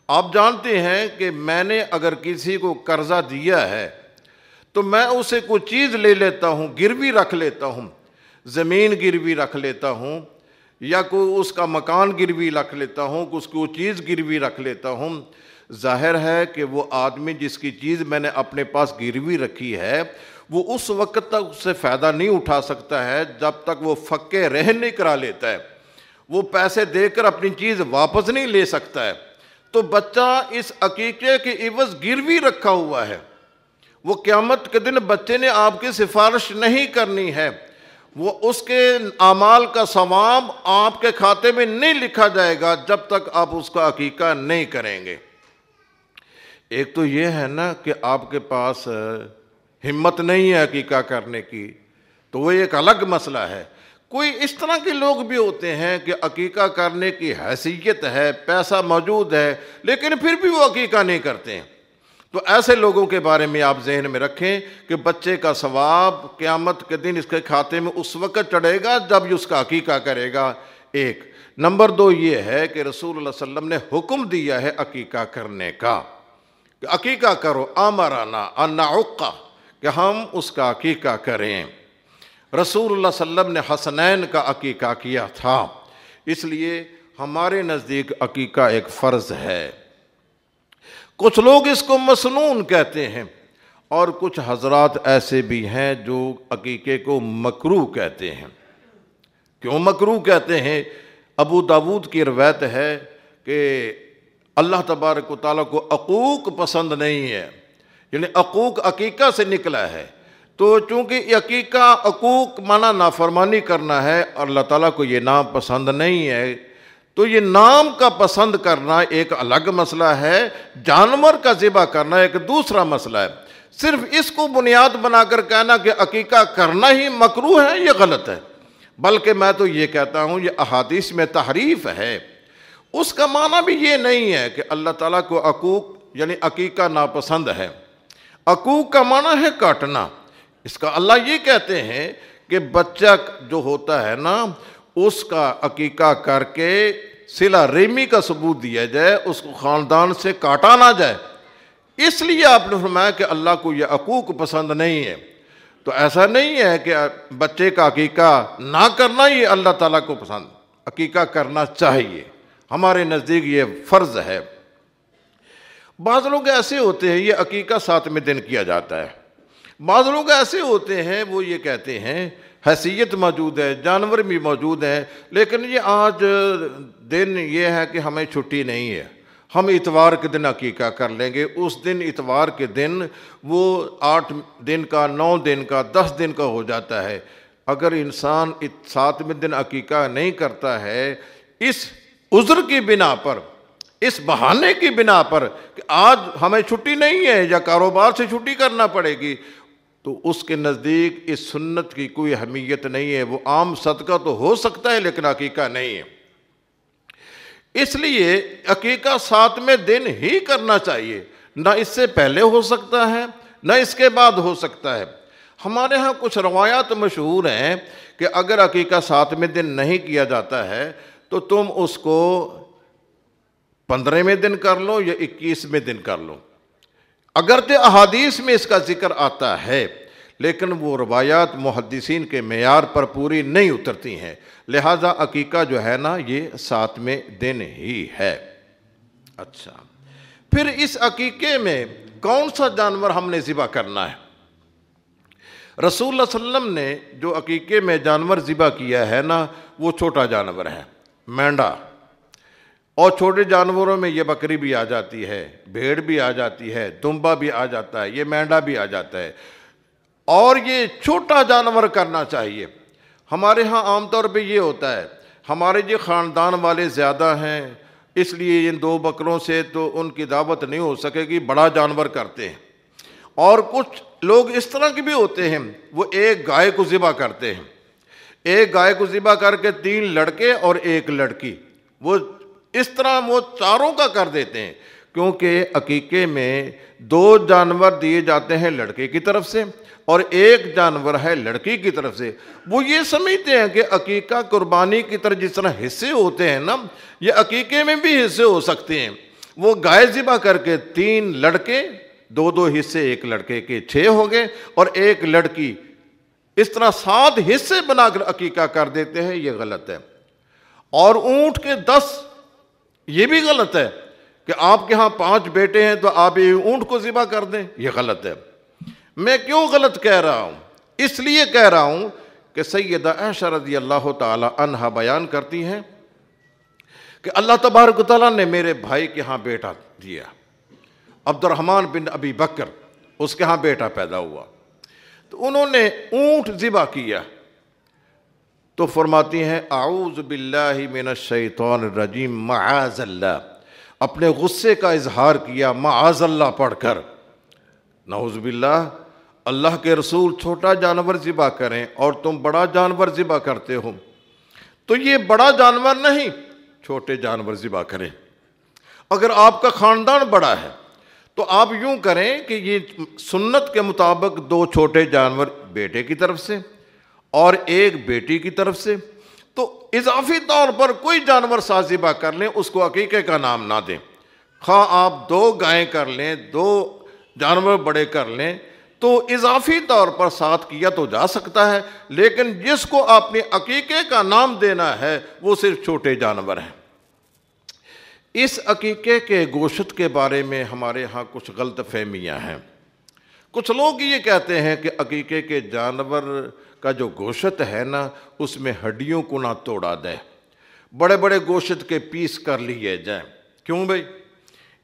آپ جانتے ہیں کہ میں نے اگر کسی کو قرضہ دیا ہے تو میں اسے کوئی چیز لے لیتا ہوں، گروی رکھ لیتا ہوں، زمین گروی رکھ لیتا ہوں، یا کوئی اس کا مکان گروی رکھ لیتا ہوں، اس کو چیز گروی رکھ لیتا ہوں۔ ظاہر ہے کہ وہ آدمی جس کی چیز میں نے اپنے پاس گروی رکھی ہے وہ اس وقت تک اس سے فائدہ نہیں اٹھا سکتا ہے جب تک وہ فکے رہن نہیں کرا لیتا ہے، وہ پیسے دے کر اپنی چیز واپس نہیں لے سکتا ہے۔ تو بچہ اس عقیقے کے عوض گروی رکھا ہوا ہے، وہ قیامت کے دن بچے نے آپ کی سفارش نہیں کرنی ہے، وہ اس کے اعمال کا ثواب آپ کے کھاتے میں نہیں لکھا جائے گا جب تک آپ اس کا عقیقہ نہیں کریں گے۔ ایک تو یہ ہے نا کہ آپ کے پاس ہمت نہیں ہے عقیقہ کرنے کی، تو وہ ایک الگ مسئلہ ہے۔ کوئی اس طرح کے لوگ بھی ہوتے ہیں کہ عقیقہ کرنے کی حیثیت ہے، پیسہ موجود ہے، لیکن پھر بھی وہ عقیقہ نہیں کرتے ہیں۔ تو ایسے لوگوں کے بارے میں آپ ذہن میں رکھیں کہ بچے کا ثواب قیامت کے دن اس کے کھاتے میں اس وقت چڑھے گا جب یہ اس کا عقیقہ کرے گا۔ ایک نمبر 2 یہ ہے کہ رسول اللہ صلی اللہ علیہ وسلم نے حکم دیا ہے عقیقہ کرنے کا، کہ عقیقہ کرو، امرنا ان نعق، کہ ہم اس کا عقیقہ کریں۔ رسول اللہ صلی اللہ علیہ وسلم نے حسنین کا عقیقہ کیا تھا، اس لیے ہمارے نزدیک عقیقہ ایک فرض ہے۔ کچھ لوگ اس کو مسنون کہتے ہیں، اور کچھ حضرات ایسے بھی ہیں جو عقیقے کو مکروہ کہتے ہیں۔ کیوں مکروہ کہتے ہیں؟ ابو داود کی روایت ہے کہ اللہ تبارک و تعالیٰ کو عقوق پسند نہیں ہے، یعنی عقوق عقیقہ سے نکلا ہے، تو چونکہ عقیقہ عقوق معنی نافرمانی کرنا ہے، اور اللہ تعالیٰ کو یہ نام پسند نہیں ہے، تو یہ نام کا پسند کرنا ایک الگ مسئلہ ہے، جانور کا ذبح کرنا ایک دوسرا مسئلہ ہے۔ صرف اس کو بنیاد بنا کر کہنا کہ عقیقہ کرنا ہی مکروہ ہے، یہ غلط ہے۔ بلکہ میں تو یہ کہتا ہوں یہ احادیث میں تحریف ہے۔ اس کا معنی بھی یہ نہیں ہے کہ اللہ تعالیٰ کو عقوق یعنی عقیقہ ناپسند ہے۔ عقوق کا معنی ہے کاٹنا۔ اس کا اللہ یہ کہتے ہیں کہ بچہ جو ہوتا ہے نا، اس کا عقیقہ کر کے صلہ رحمی کا ثبوت دیا جائے، اس کو خاندان سے کاٹا نہ جائے۔ اس لیے آپ نے فرمایا کہ اللہ کو یہ عقوق پسند نہیں ہے۔ تو ایسا نہیں ہے کہ بچے کا عقیقہ نہ کرنا ہی اللہ تعالیٰ کو پسند، عقیقہ کرنا چاہیے، ہمارے نزدیک یہ فرض ہے۔ بعض لوگ ایسے ہوتے ہیں یہ عقیقہ 7ویں دن کیا جاتا ہے، بعض لوگ ایسے ہوتے ہیں وہ یہ کہتے ہیں حیثیت موجود ہے، جانور بھی موجود ہیں، لیکن یہ آج دن یہ ہے کہ ہمیں چھٹی نہیں ہے، ہم اتوار کے دن عقیقہ کر لیں گے، اس دن اتوار کے دن وہ 8 دن کا، 9 دن کا، 10 دن کا ہو جاتا ہے۔ اگر انسان 7ویں دن عقیقہ نہیں کرتا ہے اس عذر کی بنا پر، اس بہانے کی بنا پر کہ آج ہمیں چھٹی نہیں ہے یا کاروبار سے چھٹی کرنا پڑے گی، تو اس کے نزدیک اس سنت کی کوئی اہمیت نہیں ہے۔ وہ عام صدقہ تو ہو سکتا ہے لیکن عقیقہ نہیں ہے۔ اس لیے عقیقہ 7ویں دن ہی کرنا چاہیے، نہ اس سے پہلے ہو سکتا ہے نہ اس کے بعد ہو سکتا ہے۔ ہمارے ہاں کچھ روایات مشہور ہیں کہ اگر عقیقہ 7ویں دن نہیں کیا جاتا ہے تو تم اس کو 15ویں دن کر لو یا 21ویں دن کر لو۔ اگرچہ احادیث میں اس کا ذکر آتا ہے لیکن وہ روایات محدثین کے معیار پر پوری نہیں اترتی ہیں، لہٰذا عقیقہ جو ہے نا یہ 7ویں دن ہی ہے۔ اچھا، پھر اس عقیقے میں کون سا جانور ہم نے ذبح کرنا ہے؟ رسول اللہ صلی اللہ علیہ وسلم نے جو عقیقے میں جانور ذبح کیا ہے نا وہ چھوٹا جانور ہے، مینڈا، اور چھوٹے جانوروں میں یہ بکری بھی آ جاتی ہے، بھیڑ بھی آ جاتی ہے، دمبا بھی آ جاتا ہے، یہ مینڈا بھی آ جاتا ہے، اور یہ چھوٹا جانور کرنا چاہیے۔ ہمارے ہاں عام طور پہ یہ ہوتا ہے، ہمارے جو خاندان والے زیادہ ہیں اس لیے ان 2 بکروں سے تو ان کی دعوت نہیں ہو سکے گی، بڑا جانور کرتے ہیں۔ اور کچھ لوگ اس طرح کے بھی ہوتے ہیں، وہ ایک گائے کو ذبح کرتے ہیں، ایک گائے کو ذبح کر کے 3 لڑکے اور 1 لڑکی، وہ اس طرح وہ 4 کا کر دیتے ہیں، کیونکہ عقیقے میں 2 جانور دیے جاتے ہیں لڑکے کی طرف سے اور 1 جانور ہے لڑکی کی طرف سے۔ وہ یہ سمجھتے ہیں کہ عقیقہ قربانی کی طرح جس طرح حصے ہوتے ہیں نا، یہ عقیقے میں بھی حصے ہو سکتے ہیں۔ وہ گائے ذبح کر کے 3 لڑکے، 2 حصے، 1 لڑکے کے 6 ہو گئے اور 1 لڑکی، اس طرح 7 حصے بنا کر عقیقہ کر دیتے ہیں، یہ غلط ہے۔ اور اونٹ کے 10، یہ بھی غلط ہے کہ آپ کے ہاں 5 بیٹے ہیں تو آپ یہ اونٹ کو ذبح کر دیں، یہ غلط ہے۔ میں کیوں غلط کہہ رہا ہوں؟ اس لیے کہہ رہا ہوں کہ سیدہ عائشہ رضی اللہ تعالی عنہا بیان کرتی ہیں کہ اللہ تبارک و تعالیٰ نے میرے بھائی کے ہاں بیٹا دیا، عبد الرحمن بن ابی بکر، اس کے ہاں بیٹا پیدا ہوا، تو انہوں نے اونٹ ذبح کیا، تو فرماتی ہیں اعوذ باللہ من الشیطان الرجیم معاذ اللہ، اپنے غصے کا اظہار کیا معاذ اللہ پڑھ کر، نعوذ باللہ، اللہ کے رسول چھوٹا جانور ذبح کریں اور تم بڑا جانور ذبح کرتے ہو، تو یہ بڑا جانور نہیں، چھوٹے جانور ذبح کریں۔ اگر آپ کا خاندان بڑا ہے تو آپ یوں کریں کہ یہ سنت کے مطابق 2 چھوٹے جانور بیٹے کی طرف سے اور 1 بیٹی کی طرف سے، تو اضافی طور پر کوئی جانور ساتھ ذبح کر لیں، اس کو عقیقے کا نام نہ دیں۔ خواہ آپ 2 گائیں کر لیں، 2 جانور بڑے کر لیں، تو اضافی طور پر ساتھ کیا تو جا سکتا ہے، لیکن جس کو آپ نے عقیقے کا نام دینا ہے وہ صرف چھوٹے جانور ہیں۔ اس عقیقے کے گوشت کے بارے میں ہمارے ہاں کچھ غلط فہمیاں ہیں۔ کچھ لوگ یہ کہتے ہیں کہ عقیقے کے جانور کا جو گوشت ہے نا اس میں ہڈیوں کو نہ توڑا دیں، بڑے بڑے گوشت کے پیس کر لیے جائیں۔ کیوں بھائی؟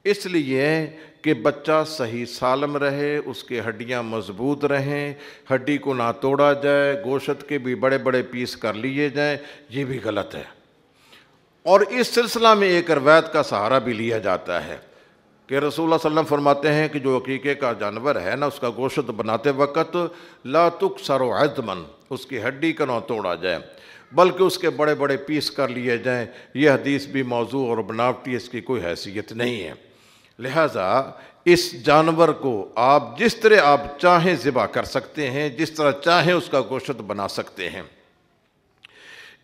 اس لیے کہ بچہ صحیح سالم رہے، اس کے ہڈیاں مضبوط رہیں، ہڈی کو نہ توڑا جائے، گوشت کے بھی بڑے بڑے پیس کر لیے جائیں، یہ بھی غلط ہے۔ اور اس سلسلہ میں ایک روایت کا سہارا بھی لیا جاتا ہے کہ رسول اللہ صلی اللہ علیہ وسلم فرماتے ہیں کہ جو عقیقے کا جانور ہے نا اس کا گوشت بناتے وقت لا تکسر عظما، اس کی ہڈی کا نہ توڑا جائے بلکہ اس کے بڑے بڑے پیس کر لیے جائیں۔ یہ حدیث بھی موضوع اور بناوٹی، اس کی کوئی حیثیت نہیں ہے۔ لہٰذا اس جانور کو آپ جس طرح آپ چاہیں ذبح کر سکتے ہیں، جس طرح چاہیں اس کا گوشت بنا سکتے ہیں۔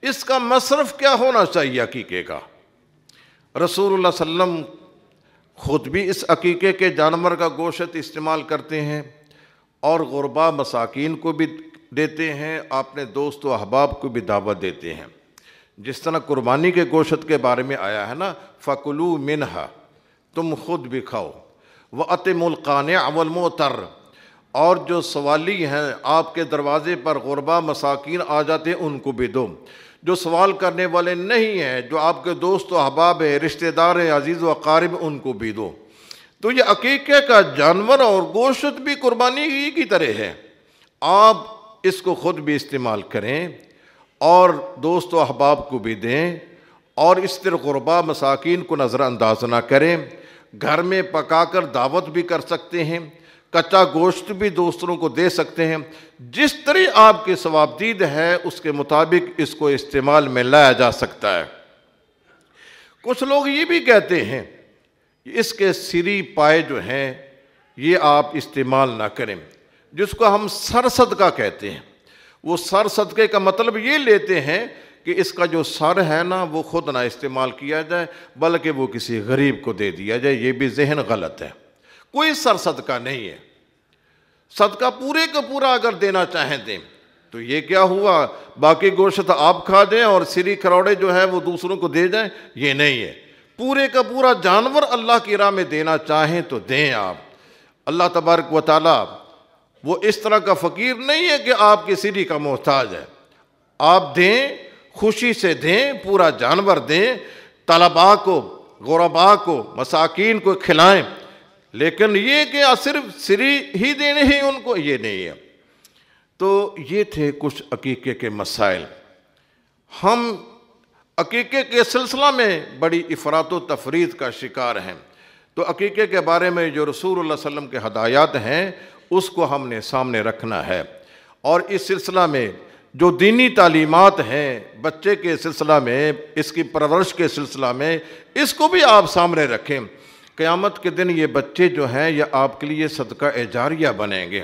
اس کا مصرف کیا ہونا چاہیے عقیقے کا؟ رسول اللہ صلی اللہ علیہ وسلم خود بھی اس عقیقے کے جانور کا گوشت استعمال کرتے ہیں اور غربا مساکین کو بھی دیتے ہیں، اپنے دوست و احباب کو بھی دعوت دیتے ہیں۔ جس طرح قربانی کے گوشت کے بارے میں آیا ہے نا فَكُلُوا مِنْهَا، تم خود بھی کھاؤ، وَأَطِعِمُوا الْقَانِعَ وَالْمُعْتَرَّ، اور جو سوالی ہیں آپ کے دروازے پر غربا مساکین آ جاتے ہیں ان کو بھی دو، جو سوال کرنے والے نہیں ہیں، جو آپ کے دوست و احباب ہیں، رشتہ دار ہیں، عزیز و اقارب، ان کو بھی دو۔ تو یہ عقیقے کا جانور اور گوشت بھی قربانی کی طرح ہے، آپ اس کو خود بھی استعمال کریں اور دوست و احباب کو بھی دیں، اور اس طرح غربا مساکین کو نظر انداز نہ کریں۔ گھر میں پکا کر دعوت بھی کر سکتے ہیں، کچا گوشت بھی دوسروں کو دے سکتے ہیں، جس طرح آپ کے ثوابدید ہے اس کے مطابق اس کو استعمال میں لایا جا سکتا ہے۔ کچھ لوگ یہ بھی کہتے ہیں اس کے سری پائے جو ہیں یہ آپ استعمال نہ کریں، جس کو ہم سر صدقہ کہتے ہیں۔ وہ سر صدقے کا مطلب یہ لیتے ہیں کہ اس کا جو سر ہے نا وہ خود نہ استعمال کیا جائے بلکہ وہ کسی غریب کو دے دیا جائے۔ یہ بھی ذہن غلط ہے، کوئی سر صدقہ نہیں ہے۔ صدقہ پورے کا پورا اگر دینا چاہیں دیں تو یہ کیا ہوا، باقی گوشت آپ کھا دیں اور سری کروڑے جو ہے وہ دوسروں کو دے جائیں، یہ نہیں ہے۔ پورے کا پورا جانور اللہ کی راہ میں دینا چاہیں تو دیں آپ۔ اللہ تبارک و تعالیٰ وہ اس طرح کا فقیر نہیں ہے کہ آپ کی سری کا محتاج ہے۔ آپ دیں، خوشی سے دیں، پورا جانور دیں، طلباء کو، غرباء کو، مساکین کو کھلائیں، لیکن یہ کہ صرف سری ہی دینے ہی ان کو، یہ نہیں ہے۔ تو یہ تھے کچھ عقیقے کے مسائل۔ ہم عقیقے کے سلسلہ میں بڑی افراط و تفرید کا شکار ہیں، تو عقیقے کے بارے میں جو رسول اللہ صلی اللہ علیہ وسلم کے ہدایات ہیں اس کو ہم نے سامنے رکھنا ہے، اور اس سلسلہ میں جو دینی تعلیمات ہیں بچے کے سلسلہ میں، اس کی پرورش کے سلسلہ میں، اس کو بھی آپ سامنے رکھیں۔ قیامت کے دن یہ بچے جو ہیں یہ آپ کے لیے صدقہ جاریہ بنیں گے۔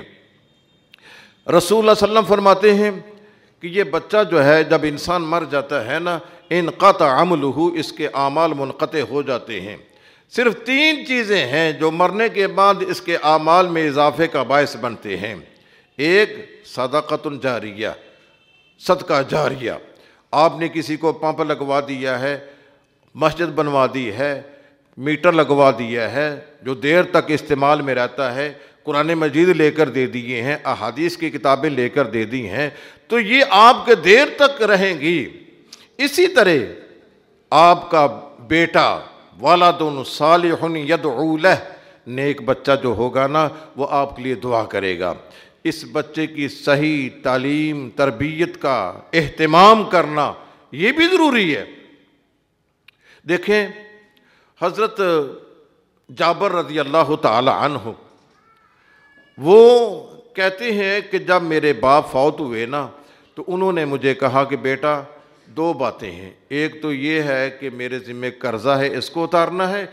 رسول اللہ صلی اللہ علیہ وسلم فرماتے ہیں کہ یہ بچہ جو ہے جب انسان مر جاتا ہے نا، انقطع عملہ، اس کے اعمال منقطع ہو جاتے ہیں۔ صرف 3 چیزیں ہیں جو مرنے کے بعد اس کے اعمال میں اضافے کا باعث بنتے ہیں۔ ایک صدقۃ جاریہ، صدقہ جاریہ، آپ نے کسی کو پمپ لگوا دیا ہے، مسجد بنوا دی ہے، میٹر لگوا دیا ہے جو دیر تک استعمال میں رہتا ہے، قرآن مجید لے کر دے دیے ہیں، احادیث کی کتابیں لے کر دے دی ہیں، تو یہ آپ کے دیر تک رہیں گی۔ اسی طرح آپ کا بیٹا ولد صالح یدعو لہ، نیک بچہ جو ہوگا نا وہ آپ کے لیے دعا کرے گا۔ اس بچے کی صحیح تعلیم تربیت کا اہتمام کرنا یہ بھی ضروری ہے۔ دیکھیں حضرت جابر رضی اللہ تعالی عنہ وہ کہتے ہیں کہ جب میرے باپ فوت ہوئے نا تو انہوں نے مجھے کہا کہ بیٹا 2 باتیں ہیں، ایک تو یہ ہے کہ میرے ذمہ قرضہ ہے اس کو اتارنا ہے،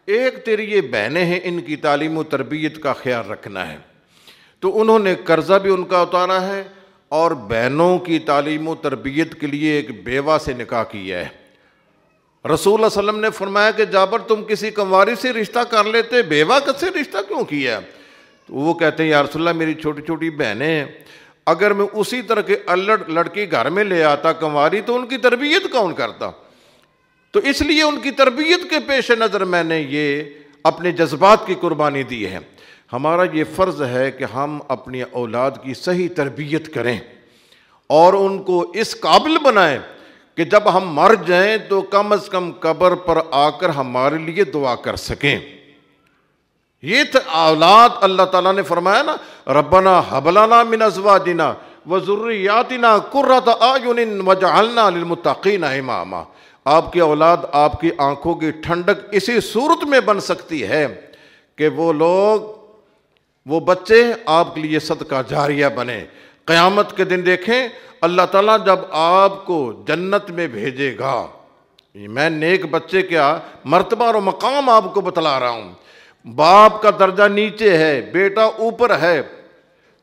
ایک تیری یہ بہنیں ہیں ان کی تعلیم و تربیت کا خیال رکھنا ہے۔ تو انہوں نے قرضہ بھی ان کا اتارا ہے اور بہنوں کی تعلیم و تربیت کے لیے ایک بیوہ سے نکاح کیا ہے۔ رسول اللہ صلی اللہ علیہ وسلم نے فرمایا کہ جابر تم کسی کنواری سے رشتہ کر لیتے، بیوہ سے رشتہ کیوں کیا؟ تو وہ کہتے ہیں یا رسول اللہ میری چھوٹی چھوٹی بہنیں ہیں، اگر میں اسی طرح کے الڑ لڑکی گھر میں لے آتا کنواری تو ان کی تربیت کون کرتا؟ تو اس لیے ان کی تربیت کے پیش نظر میں نے یہ اپنے جذبات کی قربانی دی ہے۔ ہمارا یہ فرض ہے کہ ہم اپنی اولاد کی صحیح تربیت کریں اور ان کو اس قابل بنائیں کہ جب ہم مر جائیں تو کم از کم قبر پر آ کر ہمارے لیے دعا کر سکیں۔ یہ اولاد اللہ تعالیٰ نے فرمایا نا ربنا ہب لنا من ازواجنا وذریاتنا قرۃ اعین وجعلنا للمتقین اماما۔ آپ کی اولاد آپ کی آنکھوں کی ٹھنڈک اسی صورت میں بن سکتی ہے کہ وہ لوگ، وہ بچے آپ کے لیے صدقہ جاریہ بنے۔ قیامت کے دن دیکھیں اللہ تعالیٰ جب آپ کو جنت میں بھیجے گا، میں نیک بچے کیا مرتبہ اور مقام آپ کو بتلا رہا ہوں، باپ کا درجہ نیچے ہے، بیٹا اوپر ہے،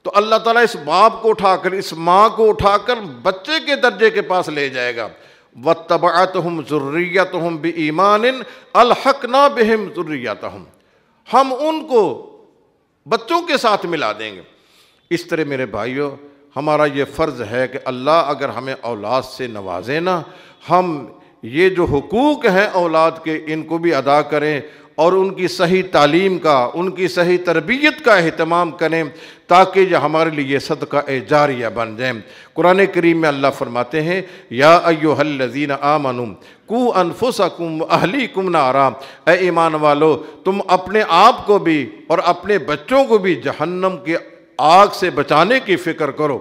تو اللہ تعالیٰ اس باپ کو اٹھا کر، اس ماں کو اٹھا کر بچے کے درجے کے پاس لے جائے گا۔ وَاتَّبَعَتْهُمْ ذُرِّيَّتُهُمْ بِإِيمَانٍ أَلْحَقْنَا بِهِمْ ذُرِّيَّتَهُمْ، ہم ان کو بچوں کے ساتھ ملا دیں گے۔ اس طرح میرے بھائیوں ہمارا یہ فرض ہے کہ اللہ اگر ہمیں اولاد سے نوازے نا، ہم یہ جو حقوق ہیں اولاد کے ان کو بھی ادا کریں اور ان کی صحیح تعلیم کا، ان کی صحیح تربیت کا اہتمام کریں تاکہ یہ ہمارے لیے صدقہ جاریہ بن جائیں۔ قرآن کریم میں اللہ فرماتے ہیں یا ایھا الذین آمنوا قوا انفسکم واہلیکم نارا، اے ایمان والو تم اپنے آپ کو بھی اور اپنے بچوں کو بھی جہنم کی آگ سے بچانے کی فکر کرو۔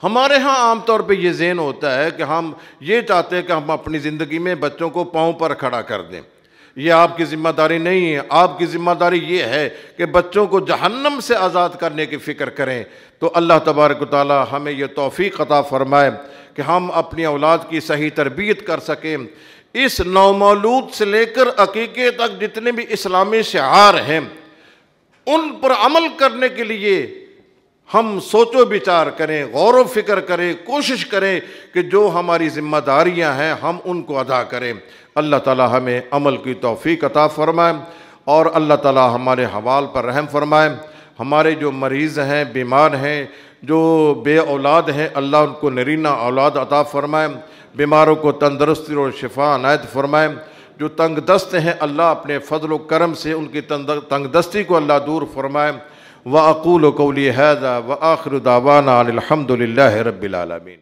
ہمارے ہاں عام طور پہ یہ ذہن ہوتا ہے کہ ہم یہ چاہتے ہیں کہ ہم اپنی زندگی میں بچوں کو پاؤں پر کھڑا کر دیں۔ یہ آپ کی ذمہ داری نہیں ہے، آپ کی ذمہ داری یہ ہے کہ بچوں کو جہنم سے آزاد کرنے کی فکر کریں۔ تو اللہ تبارک و تعالی ہمیں یہ توفیق عطا فرمائے کہ ہم اپنی اولاد کی صحیح تربیت کر سکیں۔ اس نومولود سے لے کر عقیقے تک جتنے بھی اسلامی شعار ہیں ان پر عمل کرنے کے لیے ہم سوچ و بچار کریں، غور و فکر کریں، کوشش کریں کہ جو ہماری ذمہ داریاں ہیں ہم ان کو ادا کریں۔ اللہ تعالی ہمیں عمل کی توفیق عطا فرمائے اور اللہ تعالی ہمارے حوال پر رحم فرمائے۔ ہمارے جو مریض ہیں، بیمار ہیں، جو بے اولاد ہیں، اللہ ان کو نرینہ اولاد عطا فرمائے، بیماروں کو تندرستی اور شفا عنایت فرمائے، جو تنگ دست ہیں اللہ اپنے فضل و کرم سے ان کی تنگ دستی کو اللہ دور فرمائے۔ وَأَقُولُ قَوْلِي هَذَا وَآخِرُ دَعْوَانَا أَنِ الْحَمْدُ لِلَّهِ رَبِّ الْعَالَمِينَ۔